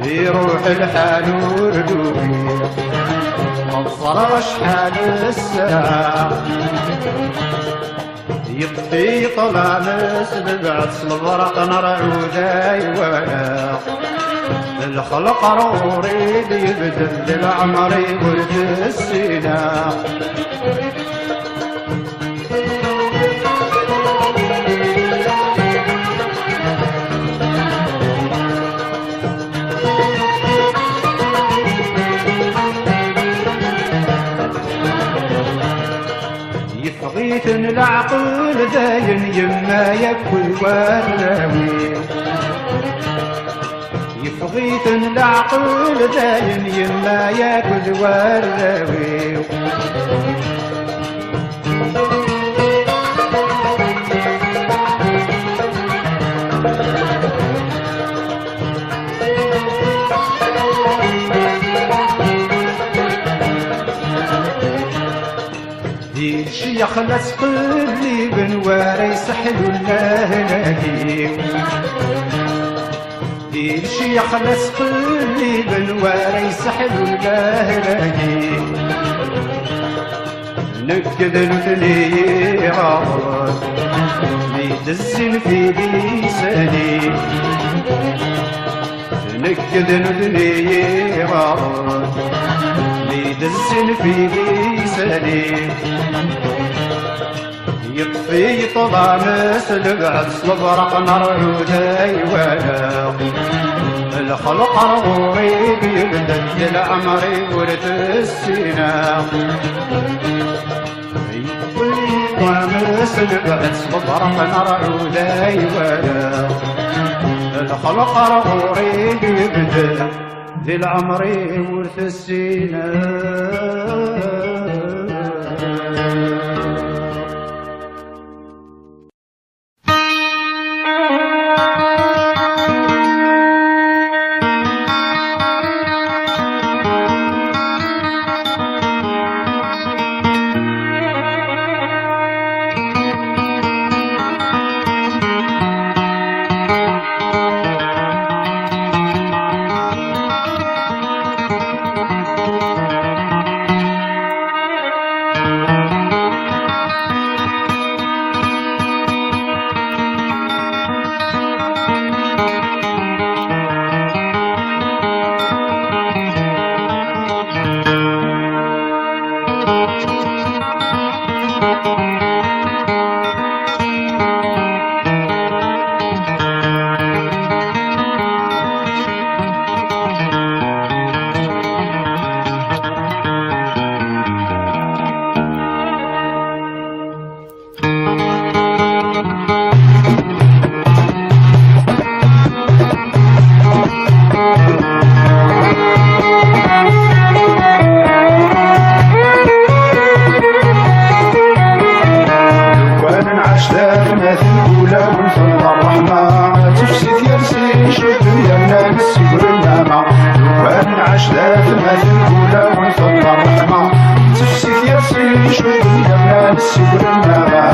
يروح الحال والدوكير أبصر شحال الساعة يطفي طلامس ببعث الورق نرعودي ولا الخلق روري بيبدل عمري ورد السنة يفغيت العقل داين يما يكل وراوي يفغيت العقل داين يما يكل وراوي دير شيخ لا تقلي بنواري سحل الله ناديو دير شيخ لا تقلي بنواري سحل الله ناديو نكد نثني غار بيدزن في لساني نكد نثني غار بيدزن في لساني يطفي طلامس لبعث البرق نرعودي ولا الخلق روري بيبدل عمري ورث السنة يطفي طلامس لبعث البرق نرعودي ولا الخلق روري بيبدل عمري ورث السنة نسيب النغا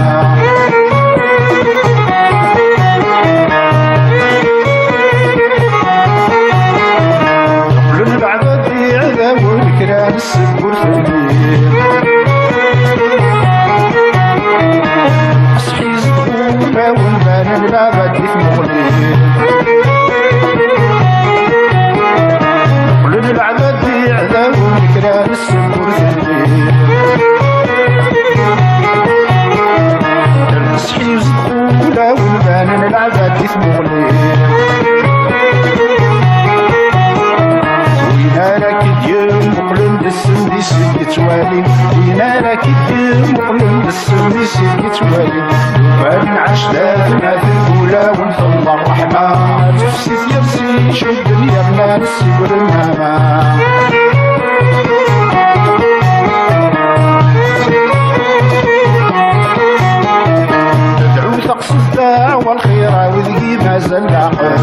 قبل بعد دي عذاب وكران السبور فلي أصحي زدغونا والبان لا بدي في مغلي قبل بعد دي عذاب وكران السبور فلي أصحي زدغونا والبان لا بدي في مغلي وينالك اليوم مقلم بالسم دي سيدي توالي وينالك اليوم مقلم بالسم دي سيدي توالي وبان عشلاتنا في الأولى ونطلع الرحمة تفسي يرسي شو الدنيا بلا نسي والنهمة تدعو تقصد الدعوة والخيرة وذقي ما زال العقل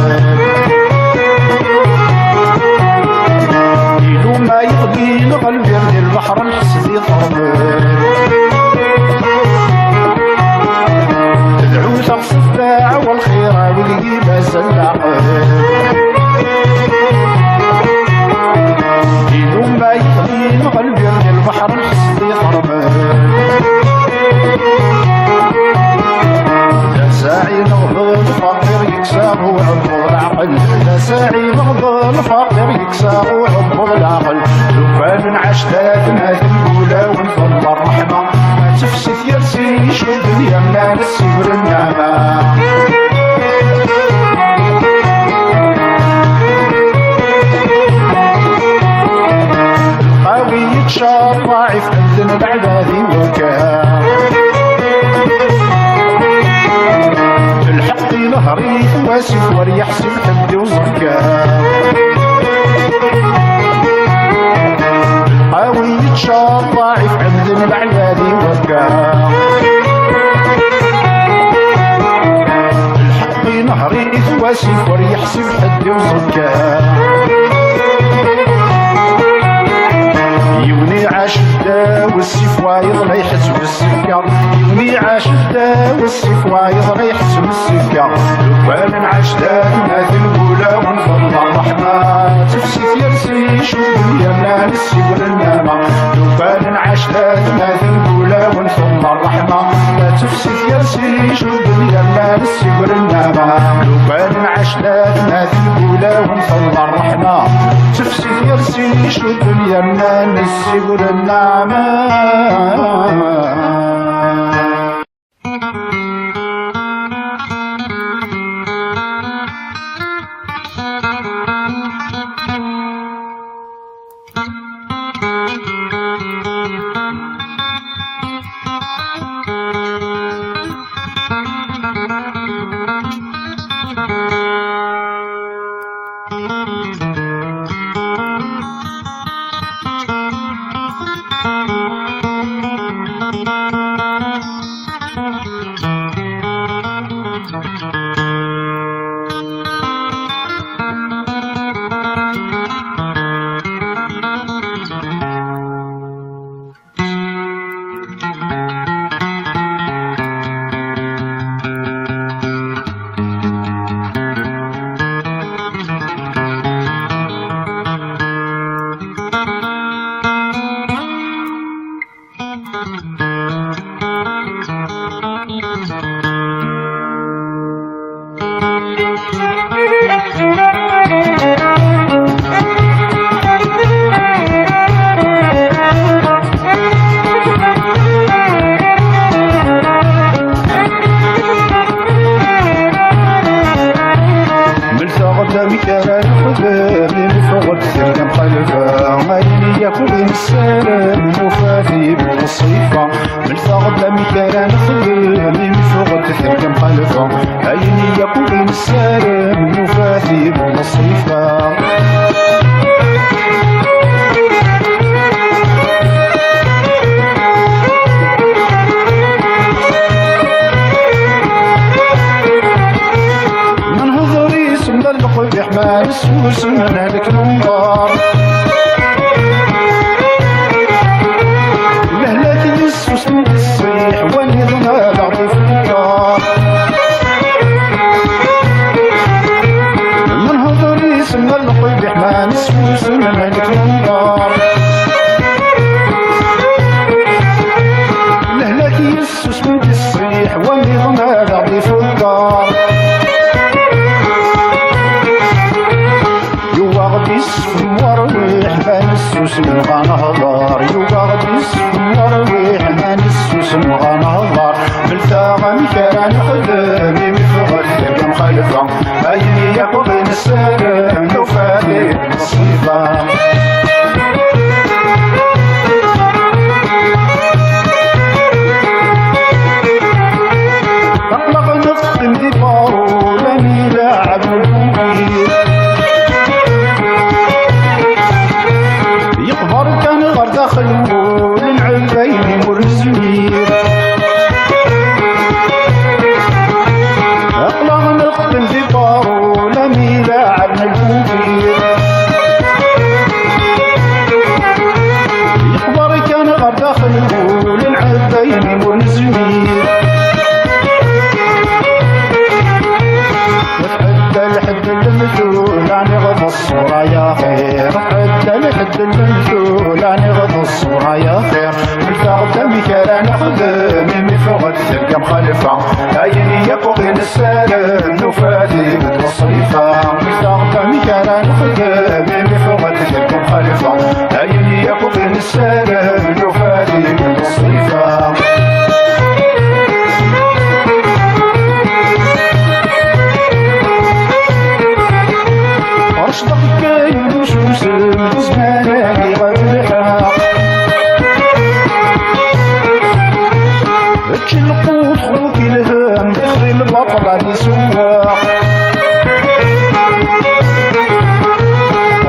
ما يقضي القلب يرد البحر الحسد يطرب تدعو تقصد الداع والخيرة والغيبة زلاقة ما يقضي القلب يرد البحر الحسد يطرب لا ساعي نغض الفقير يكسر وعبر العقل لا ساعي نغض الفقير يكسر وعبر العقل لو كان عشتاتنا في الأولى ونفضل الرحمة ما تفسد يرسي شو الدنيا ما نسيب النعمة القوي يتشار ضعيف عندنا العبادي وكا الحق نهري واسف وليحسب حمدي وزكا القوي يتشار ضعيف عندنا العبادي وكا الحق نهري واسف وليحسب حمدي وزكا يوني عاش الدا والسيف وايض لا يحسب السكر يوني عاش الدا والسيف وايض لا يحسب السكر لو كان عاش داتنا في الأولى ونفضل الرحمة تفسي يرسي شو الدنيا لا نسي والنعمة لو كان عاش داتنا في الأولى ونفضل الرحمة لا تفسي يرسي شو الدنيا لا نسي والنعمة لو كان عاش داتنا في الأولى ونفضل الرحمة تفسي يرسي شو الدنيا لا نسي والنعمة الصيف الصيح والنظام بعضي في الدار من هضر يسمى القبيح ما نسفوس ملك النار لهلاك يسوس من الصيح والنظام بعضي في الدار يسف مرويح ما نسوس نبغى نهضر يسف مرويح ما نسوس نبغى نهضر بالثاغ مكان نخدم مثل مخالفة أيني يقضي نسالم لو فادي نصيفة أطلق نفخم ذي بارو لاني لاعب الكبير يقبر كان غير داخل للعبين مرزمير اقلع نقدم في بارو لمي لاعبنا الكبير يقبر كان غير داخل للعبين مرزمير وتعدى الحد المثول عني غض الصورة يا خير تعدى الحد المثول عني غض الصورة يا خير بالتغدم كان نخدم مفغد تلقى مخالفة عيني يقضي السالم نفادي بالتصريفة بالتغدم كان نخدم مفغد تلقى مخالفة عيني يقضي السالم نفادي بالتصريفة أشطق كاين وشوش زمانك غيرها تشلقو تخلق الهم تخري البطل علي سواق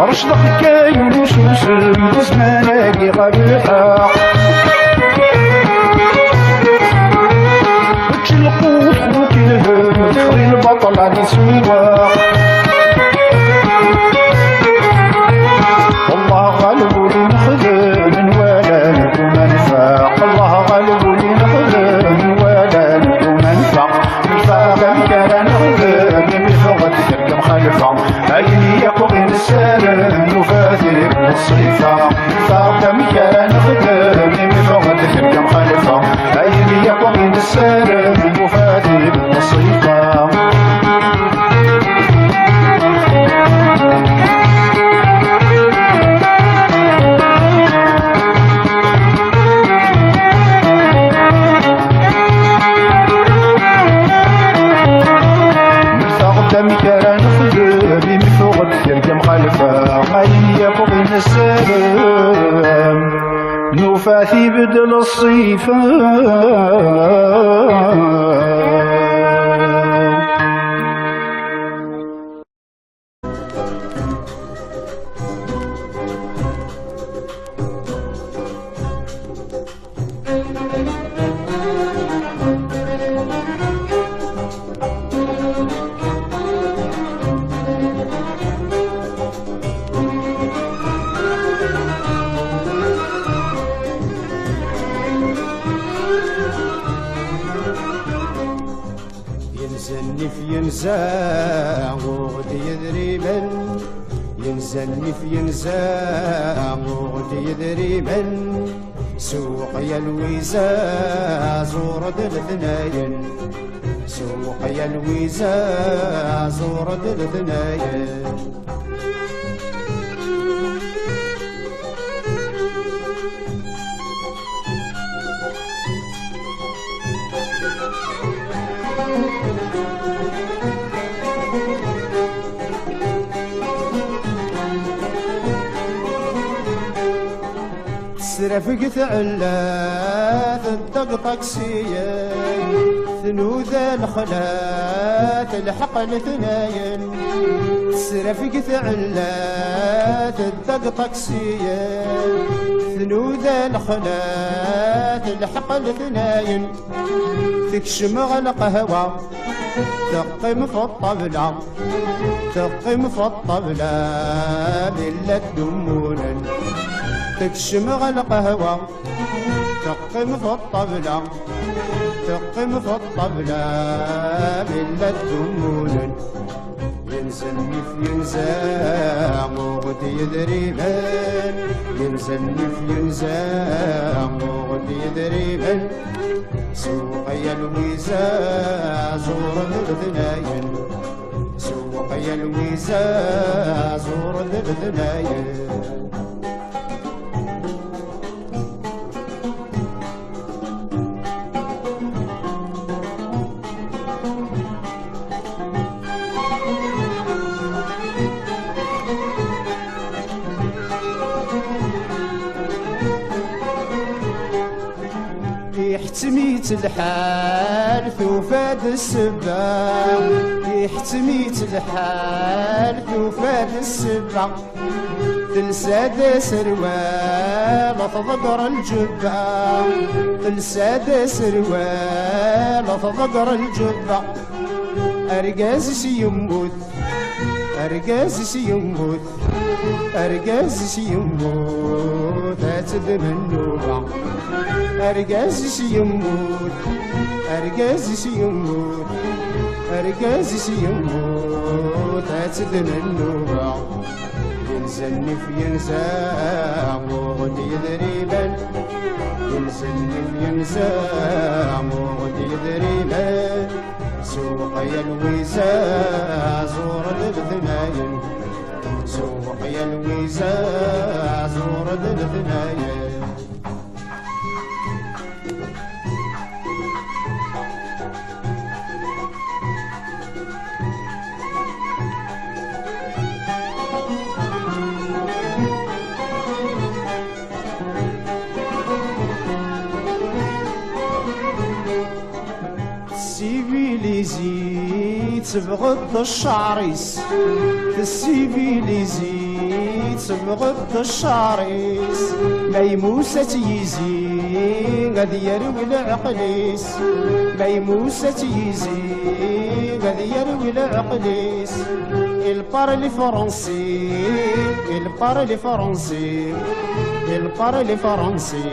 أشطق كاين وشوش زمانك غيرها تشلقو تخلق الهم تخري البطل علي سواق الله غالب لنخدم ولا لكم منفاق الله غالب لنخدم ولا لكم منفاق الفاق كان نخدم بفغد تلك مخالفة عيني يقضي السالم نفادي بالصيفة الفاق كان نخدم بفغد تلك مخالفة عيني يقضي السالم نفادي بالصيفة كان نخدم بفغد تلك مخالفة عيني يقضي السلام نفاثي بدل الصيفة ينزا وغد يدري من ينزلني في ينزا وغد يدري من سوق يا الويزا زورد الثناين سوق يا الويزا زورد الثناين رفقت علات الدق سيا ثنوذ الخلات الحق الاثنين رفقت علات الدق سيا ثنوذ الخلات الحق الاثنين تكشم على قهوة تقيم في الطبلة تقيم في الطبلة بلا الدمونا تكشم على قهوة تقم في الطبلة تقم في الطبلة بلا الدمون ينزلني في ينزام وغدي دريبان ينزلني في ينزام وغدي دريبان سوقي الويزا زور البدناين سوقي الويزا زور البدناين يحتميت الحال ثوفاد السبع يحتميت الحال ثوفاد السبع تلساد سروال تضقر الجبع تلساد سروال تضقر الجبع أرقاز يموت أرقاز يموت أرقاز يموت أتدم النوبة أرقاز يموت أرقاز يموت أرقاز يموت أتدم النوبة ينزلني في ينزام وغدي دريبا ينزلني في ينزام وغدي دريبا سوقي الويزا زور البثناين سوقي الويزا زور البثناين السيفيليزي تبغض الشعريس السيفيليزي تبغض الشعريس ميموسة تيزي غادي يروي العقليس ميموسة تيزي غادي يروي العقليس البارلي فرنسي البارلي فرنسي البارلي فرنسي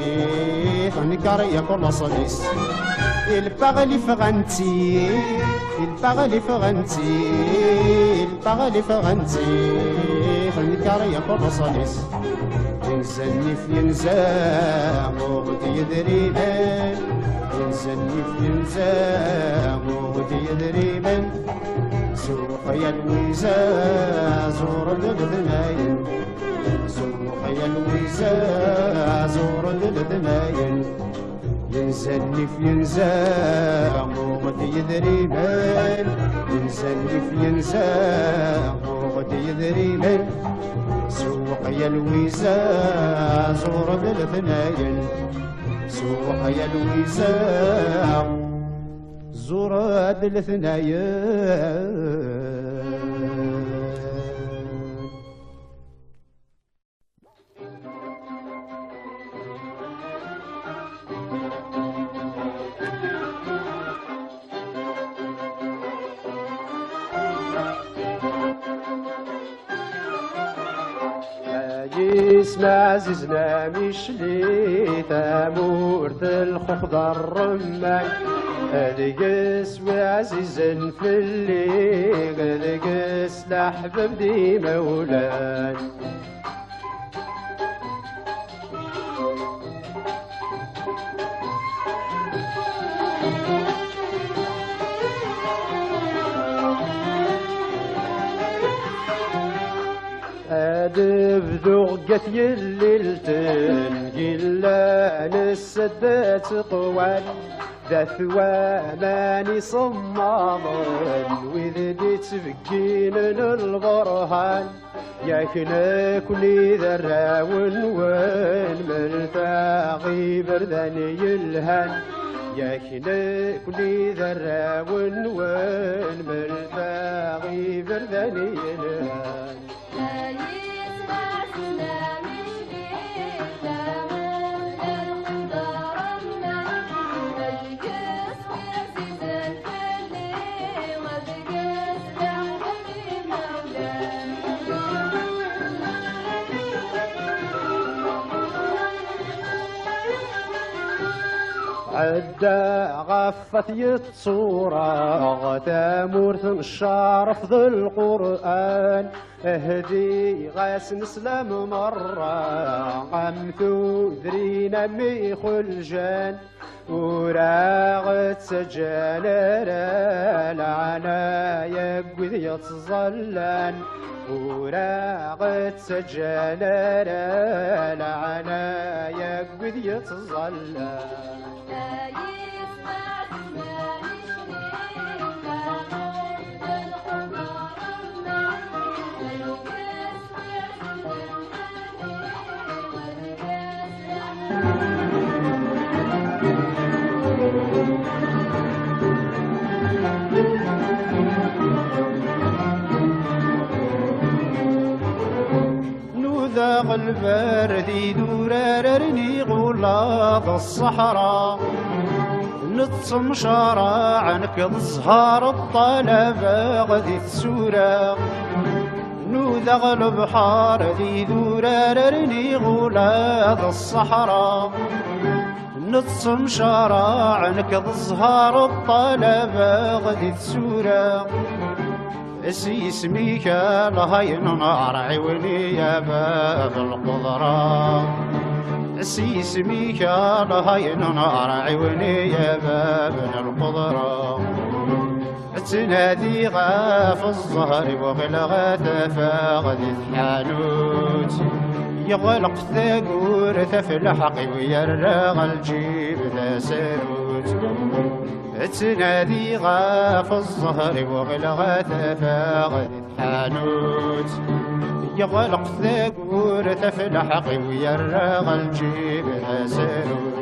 فنكر يقول صليس il parle فرنسي il parle فرنسي il parle فرنسي خليكار يقول صليس ينزلني في ينزام وغدي دريبان ينزلني في ينزام وغدي دريبان سوقي الويزا زور البدناين سوقي الويزا زور البدناين ينزلني في ينزام وغدي دريبان ينزلني في ينزام وغدي دريبان سوقي الويزا زور بالثناين سوقي الويزا زور بالثناين اسم عزيزنا مشلي تامورت الخضر الرمان هدقس وعزيز في الليل هدقس لحبب دي مولان بذوق قت يليلتن قلان السدات طوال ذا ثواماني صماضن وذدي تفكين البرهان ياكنا كلي ذراون وين من فاغي برداني يلهان ياكنا كلي ذراون وين من فاغي برداني يلهان عدا غفت يتصورة تامورث الشرف ذو القرآن اهدي غاس نسلم مرة قمتو ذرينا ميخو الجان وراغت سجال العنا يقوذ يتظلان وراغت سجال العنا يقوذ يتظلان ذاق البرد دورارني غلاظ الصحراء نتصم شارع عنك الزهار الطلبة غدي السورة نوذغ البحار ذي دورارني غلاظ الصحراء نتصم شارع عنك الزهار الطلبة غدي السورة اسميك لهين نار عيوني يا باب القدرة اسميك لهين نار عيوني يا باب القدرة تنادي غاف الظهر وغلغات فاغد الحانوت يغلق ثقور تفلحق ويرغ الجيب ذا سروت تنادي غاف الظهر وغلغات فاغد الحانوت يغلق ثقور تفلحق ويرغ الجيب ذا سروت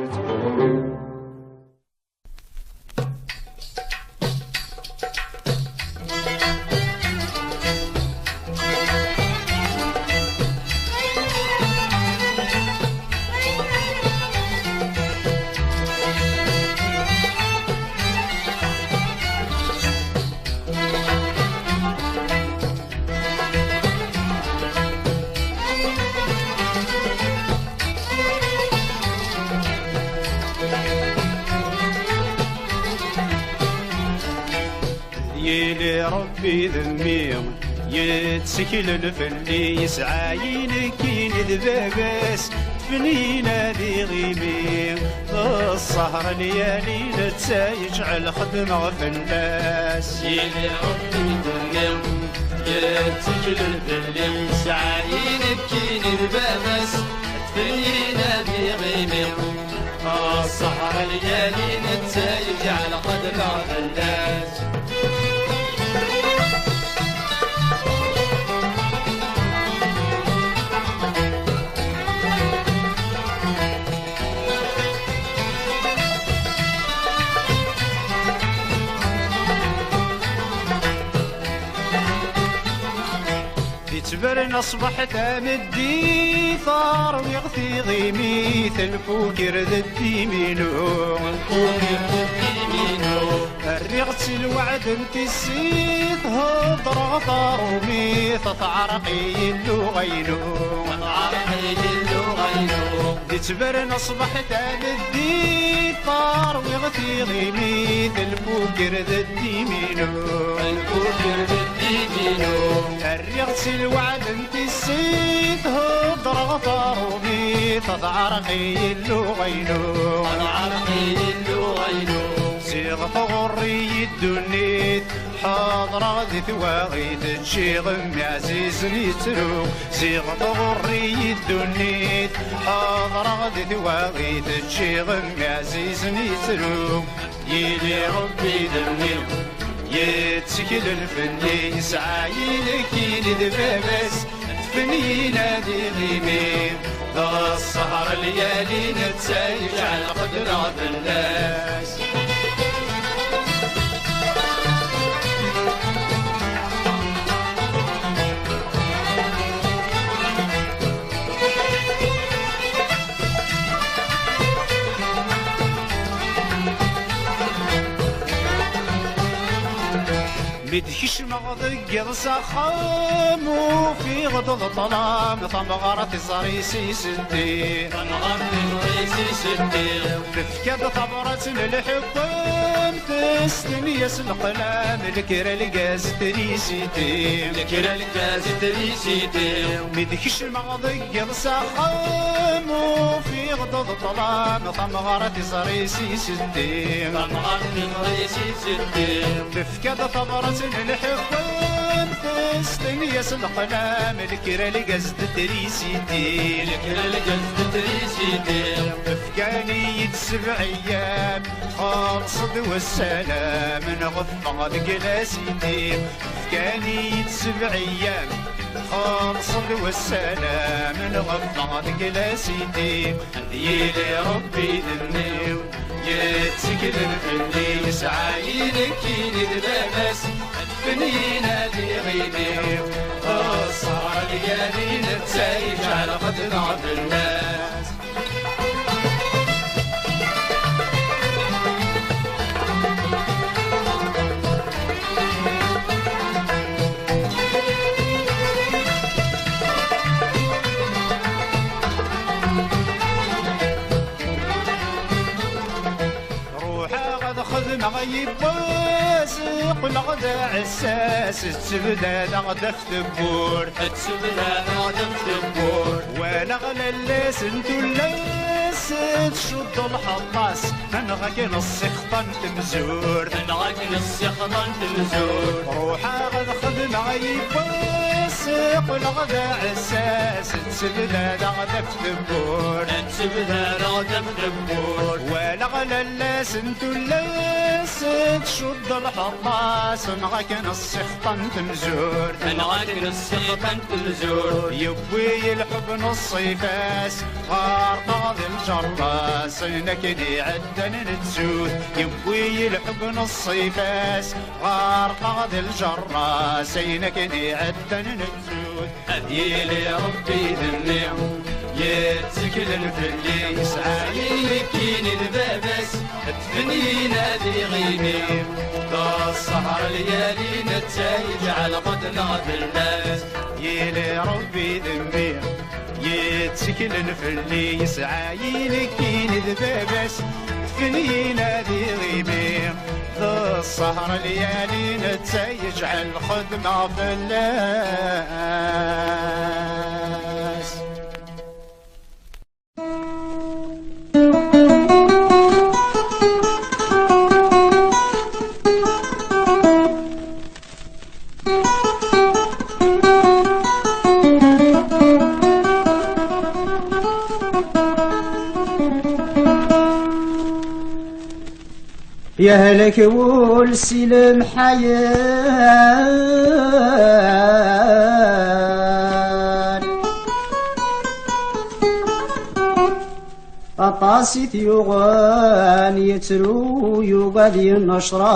يلي ربي ذمي يتسكل الفني يسعى كين ذبابس تفنينا ذي غيمي الصهر ليالي نتسايج على خدمة في الناس يلي ربي ذمي يتسكل الفني يسعى كين ذبابس تفنينا ذي غيمي الصهر ليالي نتسايج على خدمة في الناس تبرن أصبحت أمدي ثار ويغثي غيمي الفوكر ذدي منو الرغت الوعد انت السيث هضر غطار وميث تعرقي اللو غينو تبرن أصبحت أمدي ثار ويغثي غيمي الفوكر ذدي منو الرغت الوعد انت السيث هضر غطار وميث تعرقي اللو غينو صيغ غري الدنيت حاضر غدي ثواغي تشيغم عزيز نيترو صيغ غري الدنيت حاضر غدي ثواغي تشيغم عزيز نيترو يلي ربي ذمي يتسكل الفني يسعى يلكين ذبابس تفنينا ذي غيمي السهر الليالي نتسايج على قدرة الناس مدهش مغضق صخام وفي غض الظلام ثمغرة الزريسي سدي ثمغرة الزريسي سدي تفكد ثمرة الحكم تستنيس القلام الكرا القاز تريسيتي الكرا القاز تريسيتي مدهش مغضق صخام وفي غض الظلام ثمغرة الزريسي سدي ثمغرة الزريسي سدي تفكد ثمرة الحكم تستنيس القلام الكرا القاز تريسيتي الكرا القاز تريسيتي تفكاني 7 أيام خالصد والسلام نغفق قلاسيتي تفكاني 7 أيام خالصد والسلام نغفق قلاسيتي يلي ربي ذنيو يتسكن فني يسعاينك يدبس فنينا ذي غيبي صار ليالي نتسايج على قد نعب الناس مغيب واسق لغدا عساس تسبدا لغدا في ثبور تسبدا لغدا في ثبور ولغلا اللاس انتو اللاس تشد الحطاس نغاك نصيخطن تمزور نغاك نصيخطن تمزور روحا غد خد مغيب واسق لغدا عساس تسبدا لغدا في ثبور تسبدا لغدا في ثبور ولغلا اللاس انتو اللاس تشد الحطاس نغاك نصيخطن تمزور نغاك نصيخطن تمزور يبوي الحب نصيفاس غارقاض الجراس نكدي عدن نتزود يبوي الحب نصيفاس غارقاض الجراس نكدي عدن نتزود هديلي ربي ذنيو يتسكن فلي يسعاينك البابس تفنينا ذي غيبي دا السهر ليالي نتسايج على قد نعب الناس يلي ربي ذنبي يتسكن فلي يسعاينك البابس تفنينا ذي غيبي دا السهر ليالي نتسايج على الخدمة في الناس يهلك والسلم حيان أطاسيت يغان يتلو يغاد النشرة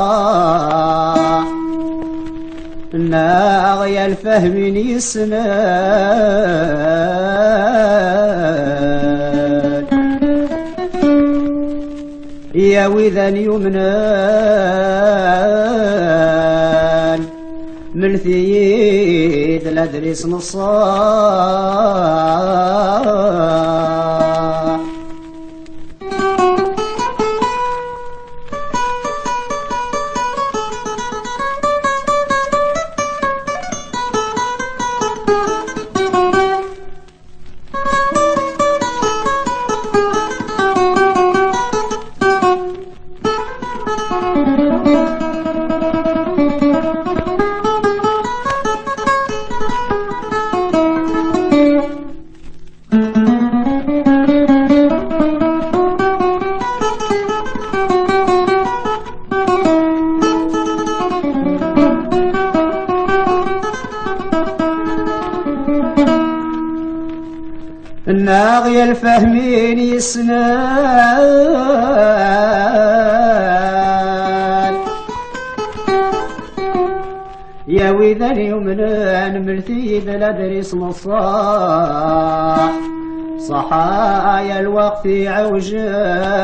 ناغي الفهم يسنان يا وذن يمنان من ثيد الأدريس نصاح الناغي الفهمين يسنان يا وذا اليمنان ملتيد الأدريس مصاح صحايا الوقت عوجان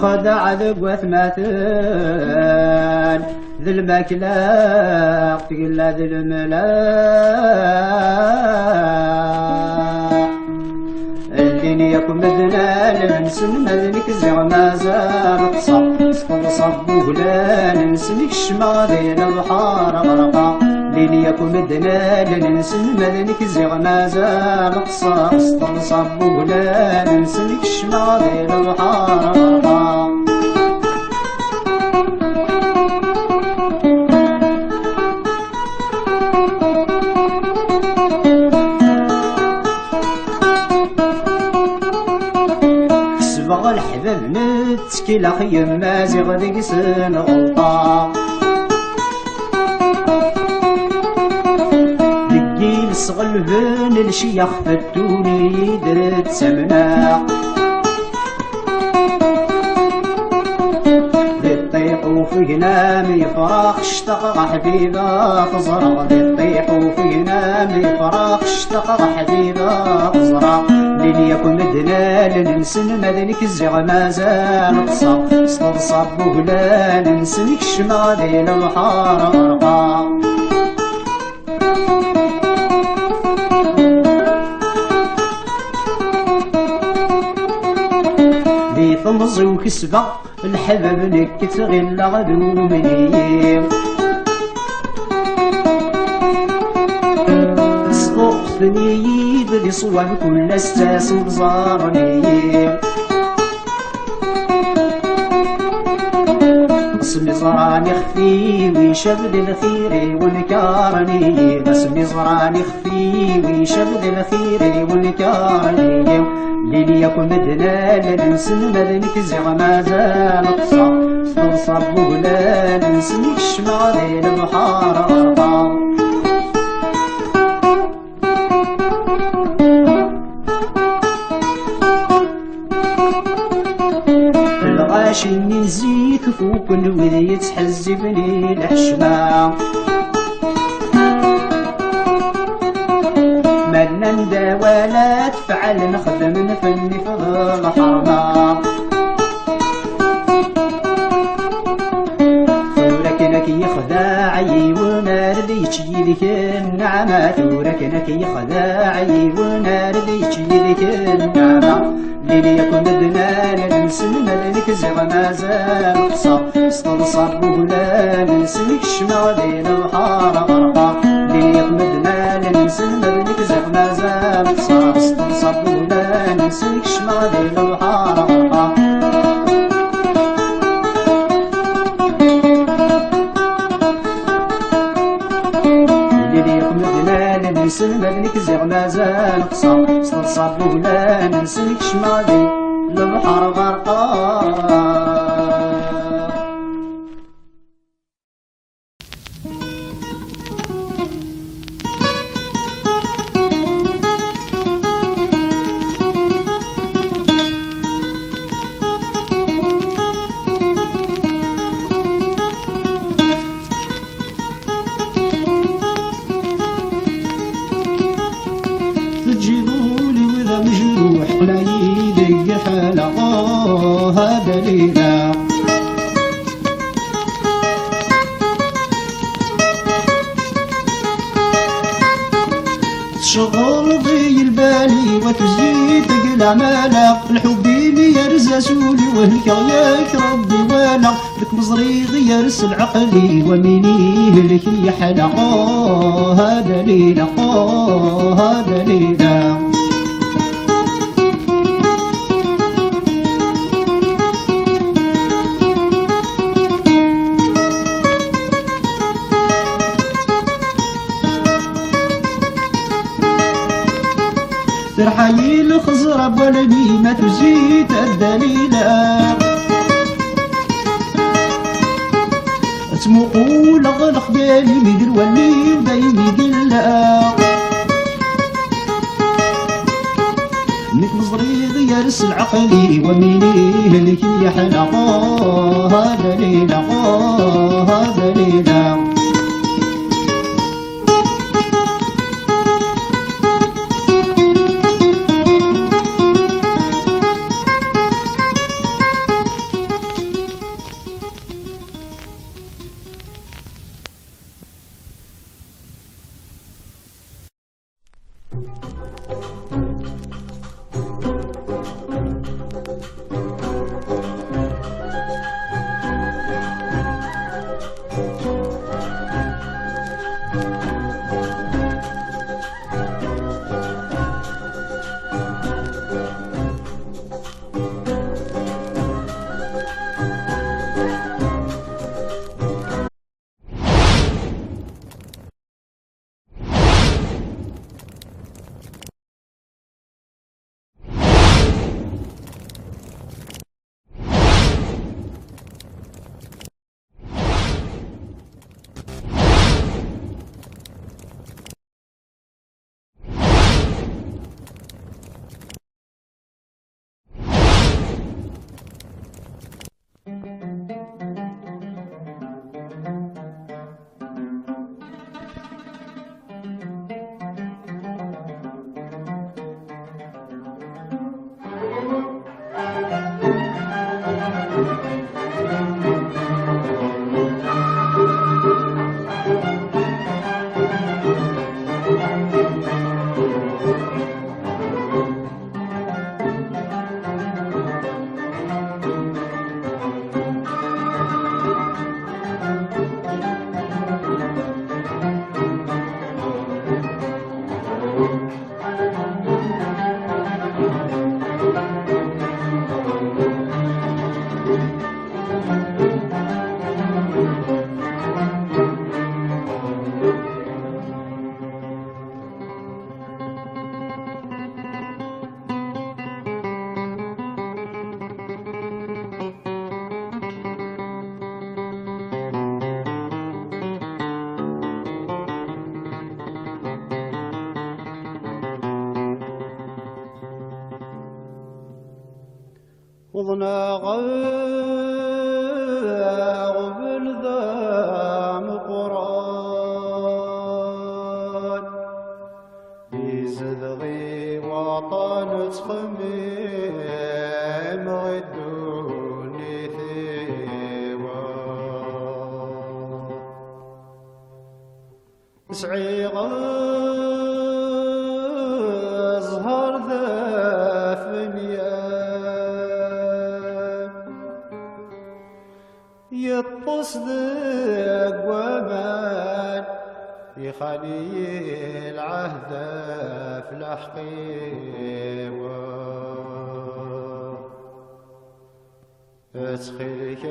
خدع ذق وثماتن ذي المكلاق تقلا ذي الملاق اللي يكون مذنا لنسن مذنك زغ ما زال تصب صب وغلان نسنك شماغي البحار غرقا لين يكون مذنا لنسن مذنك زغ ما زال صب وغلان نسنك شماغي البحار غرقا الحباب نتكي لخي مازيغ ذيك سن غلطا دقي الصغلبن الشيخ فتوني درت سمنا للطيق وفينا ميفراخ اشتق حبيبا فزرق للطيق وفينا ميفراخ اشتق حبيبا فزرق لين يكون مدنا لنسن مدنك الزغ ما زال تصب ولا ننسنك شمالي البحار غرقا ذي ثمز وكسبة الحباب لك تغلى غدو مني صوقتني ذي صواب كل استاس وزارني اسمي زراني خفي ويشبد الخيري ونكارني اسمي زراني خفي ويشبد الخيري ونكارني لين يكون مدنا لنسن مدنك زغ ما زال تصب ولا ننسنك شمالي البحار غرقا الغاشي يزيك فوق الوذي يتحزبني الحشمة مالنا نداوى ولا تفعل نخدم نفني فضل حرمة ثوركنك يخداعي وناردي تشيلك النعمة ثوركنك يخداعي وناردي تشيلك النعمة لين يكون مدنا لنسن مدنك زغ ما زال تصب ولا ننسنك شمالي البحار غرقا لين يكون مدنا لنسن مدنك زغ ما زال تصب ولا ننسنك شمالي البحار غرقا ننسن مدنك زغ ما زال تصب ولا ننسنك شمالي البحر غرقا تجيبولي وذا مجروح لا يدق حالة هذا ليلة تشغل ضي البالي وتزيد تقلع مالك الحب اللي يرزسولي وهلك ياك ربي وانا لك مزريغ يرسل عقلي ومنيه لك يحلق هذا ليلة هذا ليلة ترحي الخزرة بولدي ما تزيد الدليلة تمقول غلق بالي ميدر ولي دايمي قلا نك مزريض يرسل عقلي ومنيه لك يحلق هذا ليلة هذا ليلة وضنا غابل ذا مقران يزدغي وطن تخميم غدوني ثيوان سعي غزهر ذا يتصدق ومان يخلي العهد في الحقيوة اسخيك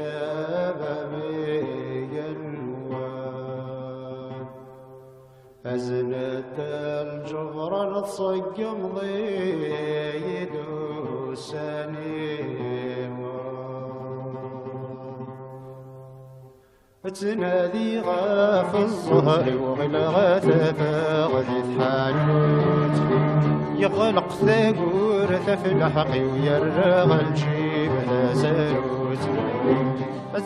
بابي النوان أزنت الجغر تصقم ضيد سنيوة تنادي غاف الظهر وغلغة فاغذت حاجوت يغلق ثاقور ثفلحقي ويرغ الجيب ذا ساروت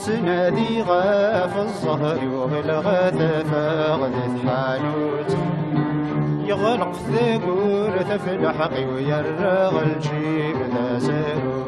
تنادي غاف الظهر وغلغة فاغذت حاجوت يغلق ثاقور ثفلحقي ويرغ الجيب ذا ساروت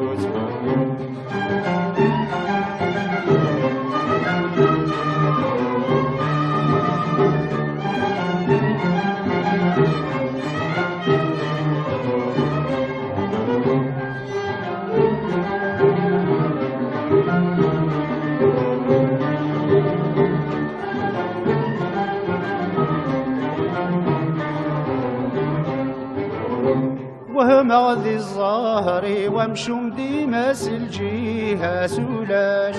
وهم غذي الظاهري وامشم ديماس الجيهة سولاش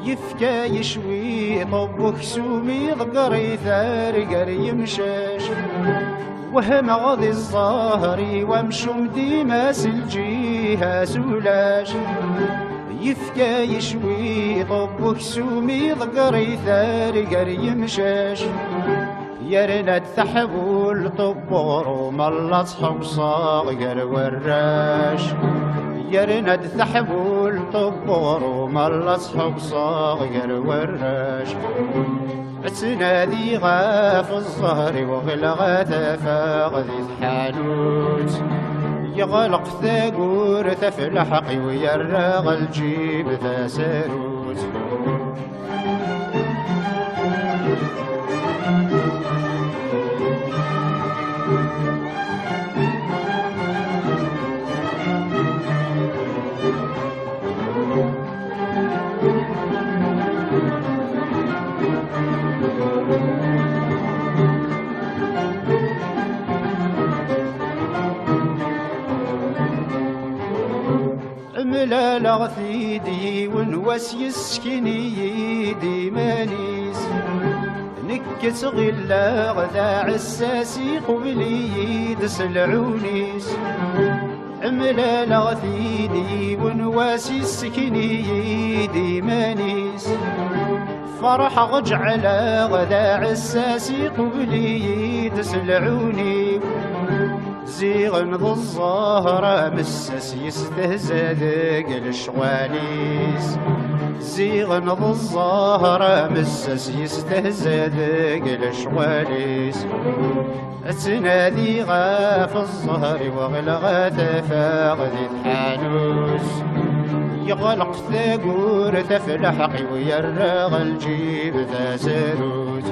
يفكا يشوي طب كسومي ضقري ثارقر يمشاش وهم غذي الظاهري وامشم ديماس الجيهة سولاش يفكا يشوي طب كسومي ضقري ثارقر يمشاش يرند ثحبول طبور وملا صحب صاغر وراش يرند ثحبول طبور وملا صحب صاغر وراش تنادي غاف الظهر وغلغة فاغذي حانوت يغلق ثاقور ثفلحقي ويرغ الجيب ذا ساروت ملا لغثيدي ونواس يسكني يدي مانيس نكت غلا غذا عساسي قبلي يدس العونيس ملا لغثيدي ونواس يسكني يدي مانيس فرح غجعل غذا عساسي قبلي يدس العوني زيغن ذو الظاهرة مسس يستهزى ذاق الشوانيس زيغن ذو الظاهرة مسس يستهزى ذاق الشوانيس تنادي غاف الظهر وغلغة فاغذي حانوس يغلق ثاقور ثفلحقي ويرغ الجيب ذا ساروت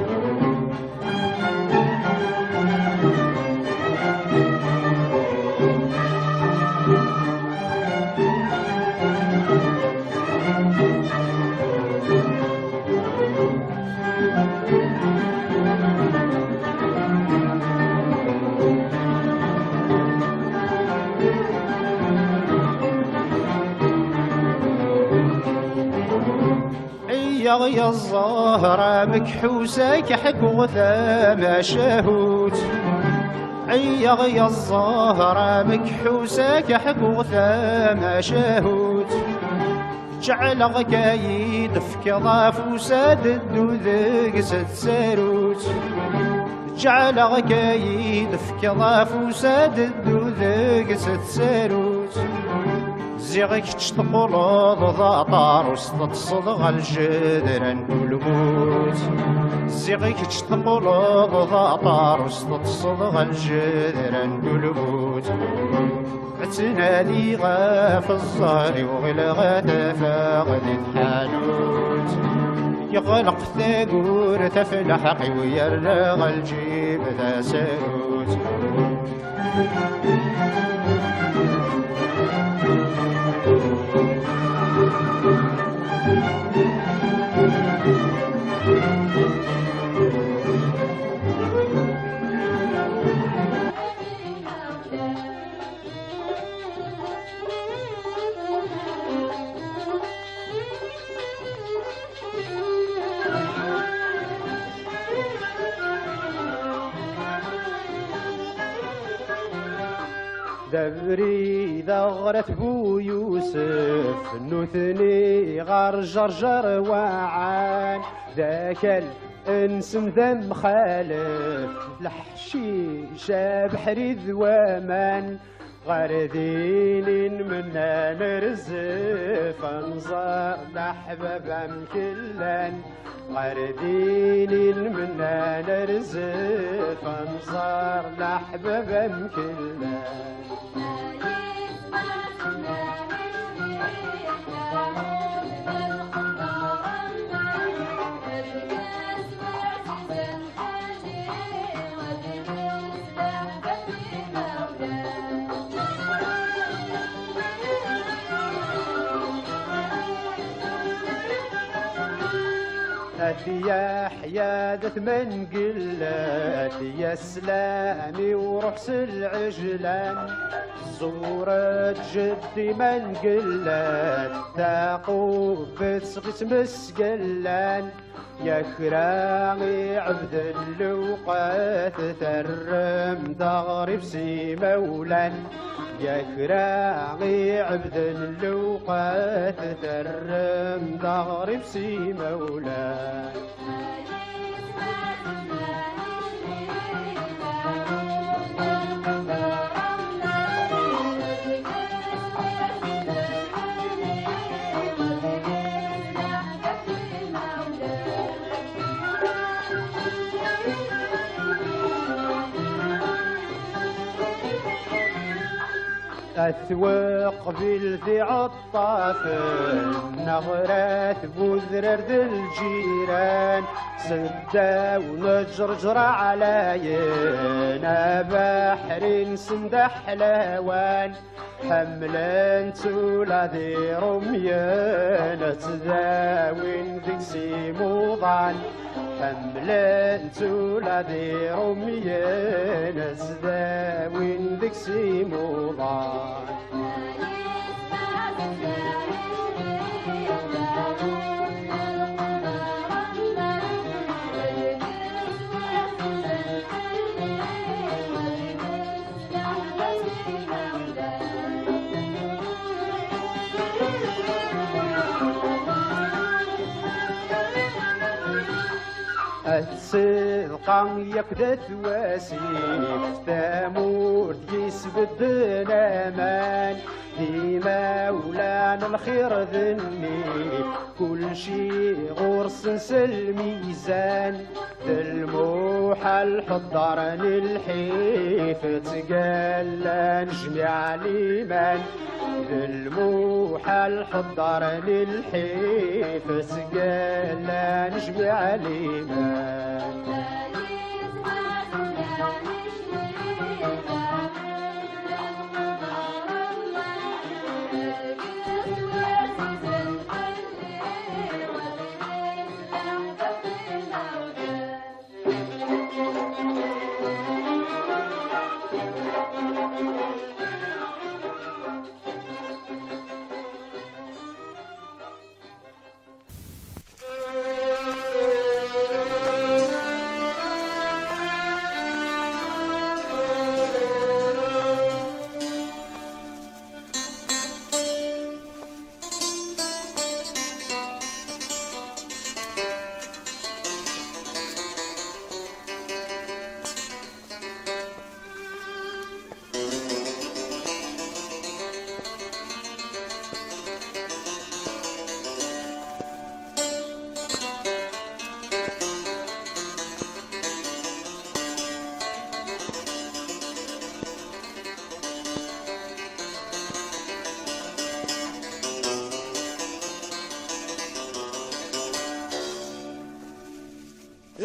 يا الظاهرة مكحوسة كحك وثامة شهوت يا الظاهرة مكحوسة كحك وثامة شهوت جعل غكايد في كضاف وسادد وذق ست ساروت جعل غكايد في كضاف وسادد وذق ست ساروت زيغك تشتقلض ضاطار وستصدغ الجدران والموت زيغك تشتقلض ضاطار وستصدغ الجدران والموت تنادي غاف الزهر وغلغ تفاقد الحانوت يغلق ثاقور تفلحق ويرغ الجيب ذا ساروت دبري ذغرت بو يوسف نوثني غار جرجر وعان ذاك الانسم ذم خالف الحشيشة بحري ذوامان غاردين منا نرزف انظر لحباب كلان غاردين منا نرزف انظر لحباب كلان يا حيادة من قلت يا سلامي ورحس العجلان زورة جدي من قلت تاقوب بتسغت مسقلان يا كراغي عبد اللوقات ترم دغري بسي مولان يا كراغي عبد اللوقات ترم دغري بسي مولان أثوق بالذي عطاف نغرات بوذرر ذي الجيران سدا ونجرجر علاينا بحر سندح حلاوان حملان تولا ذي رميان تداوين ذيك سيموضان حملان تولا ذي رميان تداوين ذيك سيموضان الصدقة يكدت واسيف تامور يسبد الامان ديما ولانا الخير ذني كل شي غرس الميزان الموحى الحضر للحيف تقال نجمع الايمان الموحى الحضر للحيف تقال نجمع الايمان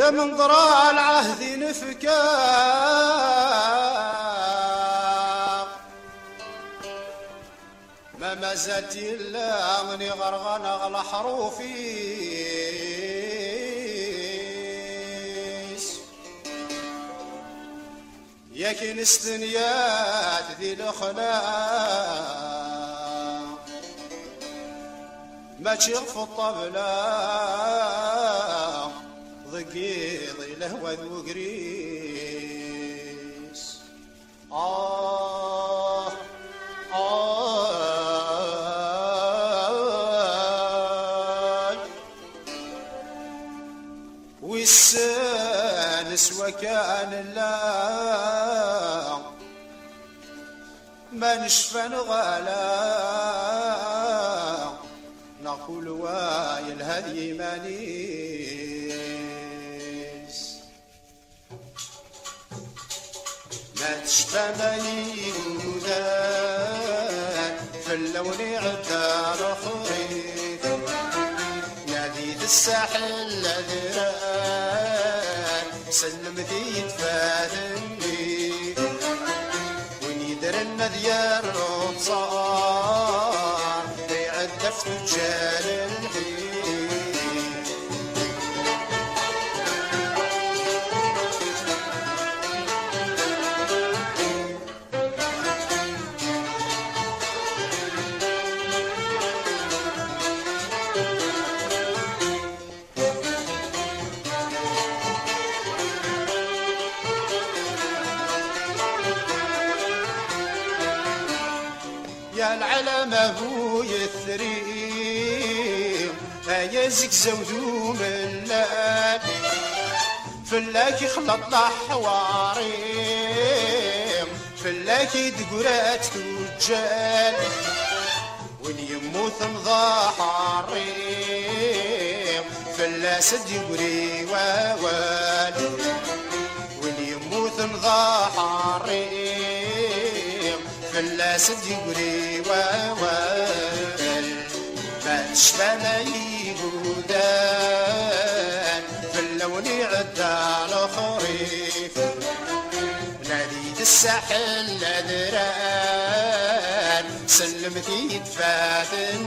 يا من ضرع العهد نفكا ما زالت إلا من غرغن أغلى حروفي يا كنست نيات ذي الأخلاق ما تشغف الطبلة ضقيض لهوى ذو قريس والسانس وكان الله ما نشفى نغالا نقول واي الهدي مانيس ما تشفى ميلودان في اللون عدا الخريف ناديت الساحل ذران سلمتي يتفادني وين يدرن ديال الرمصار يعدف تجال الحين يا العلم هو يثريم يزك زودو من لان فلاك يخلط حواريم فلاك يدقرات تجال وين يموت مضاحريم فلاس يقري ووال وين يموت مضاحريم فلا سد يقري ووال ما تشفى ما يقودان في اللون عدا الخريف ناديت الساحل لدران سلمتي يتفاتن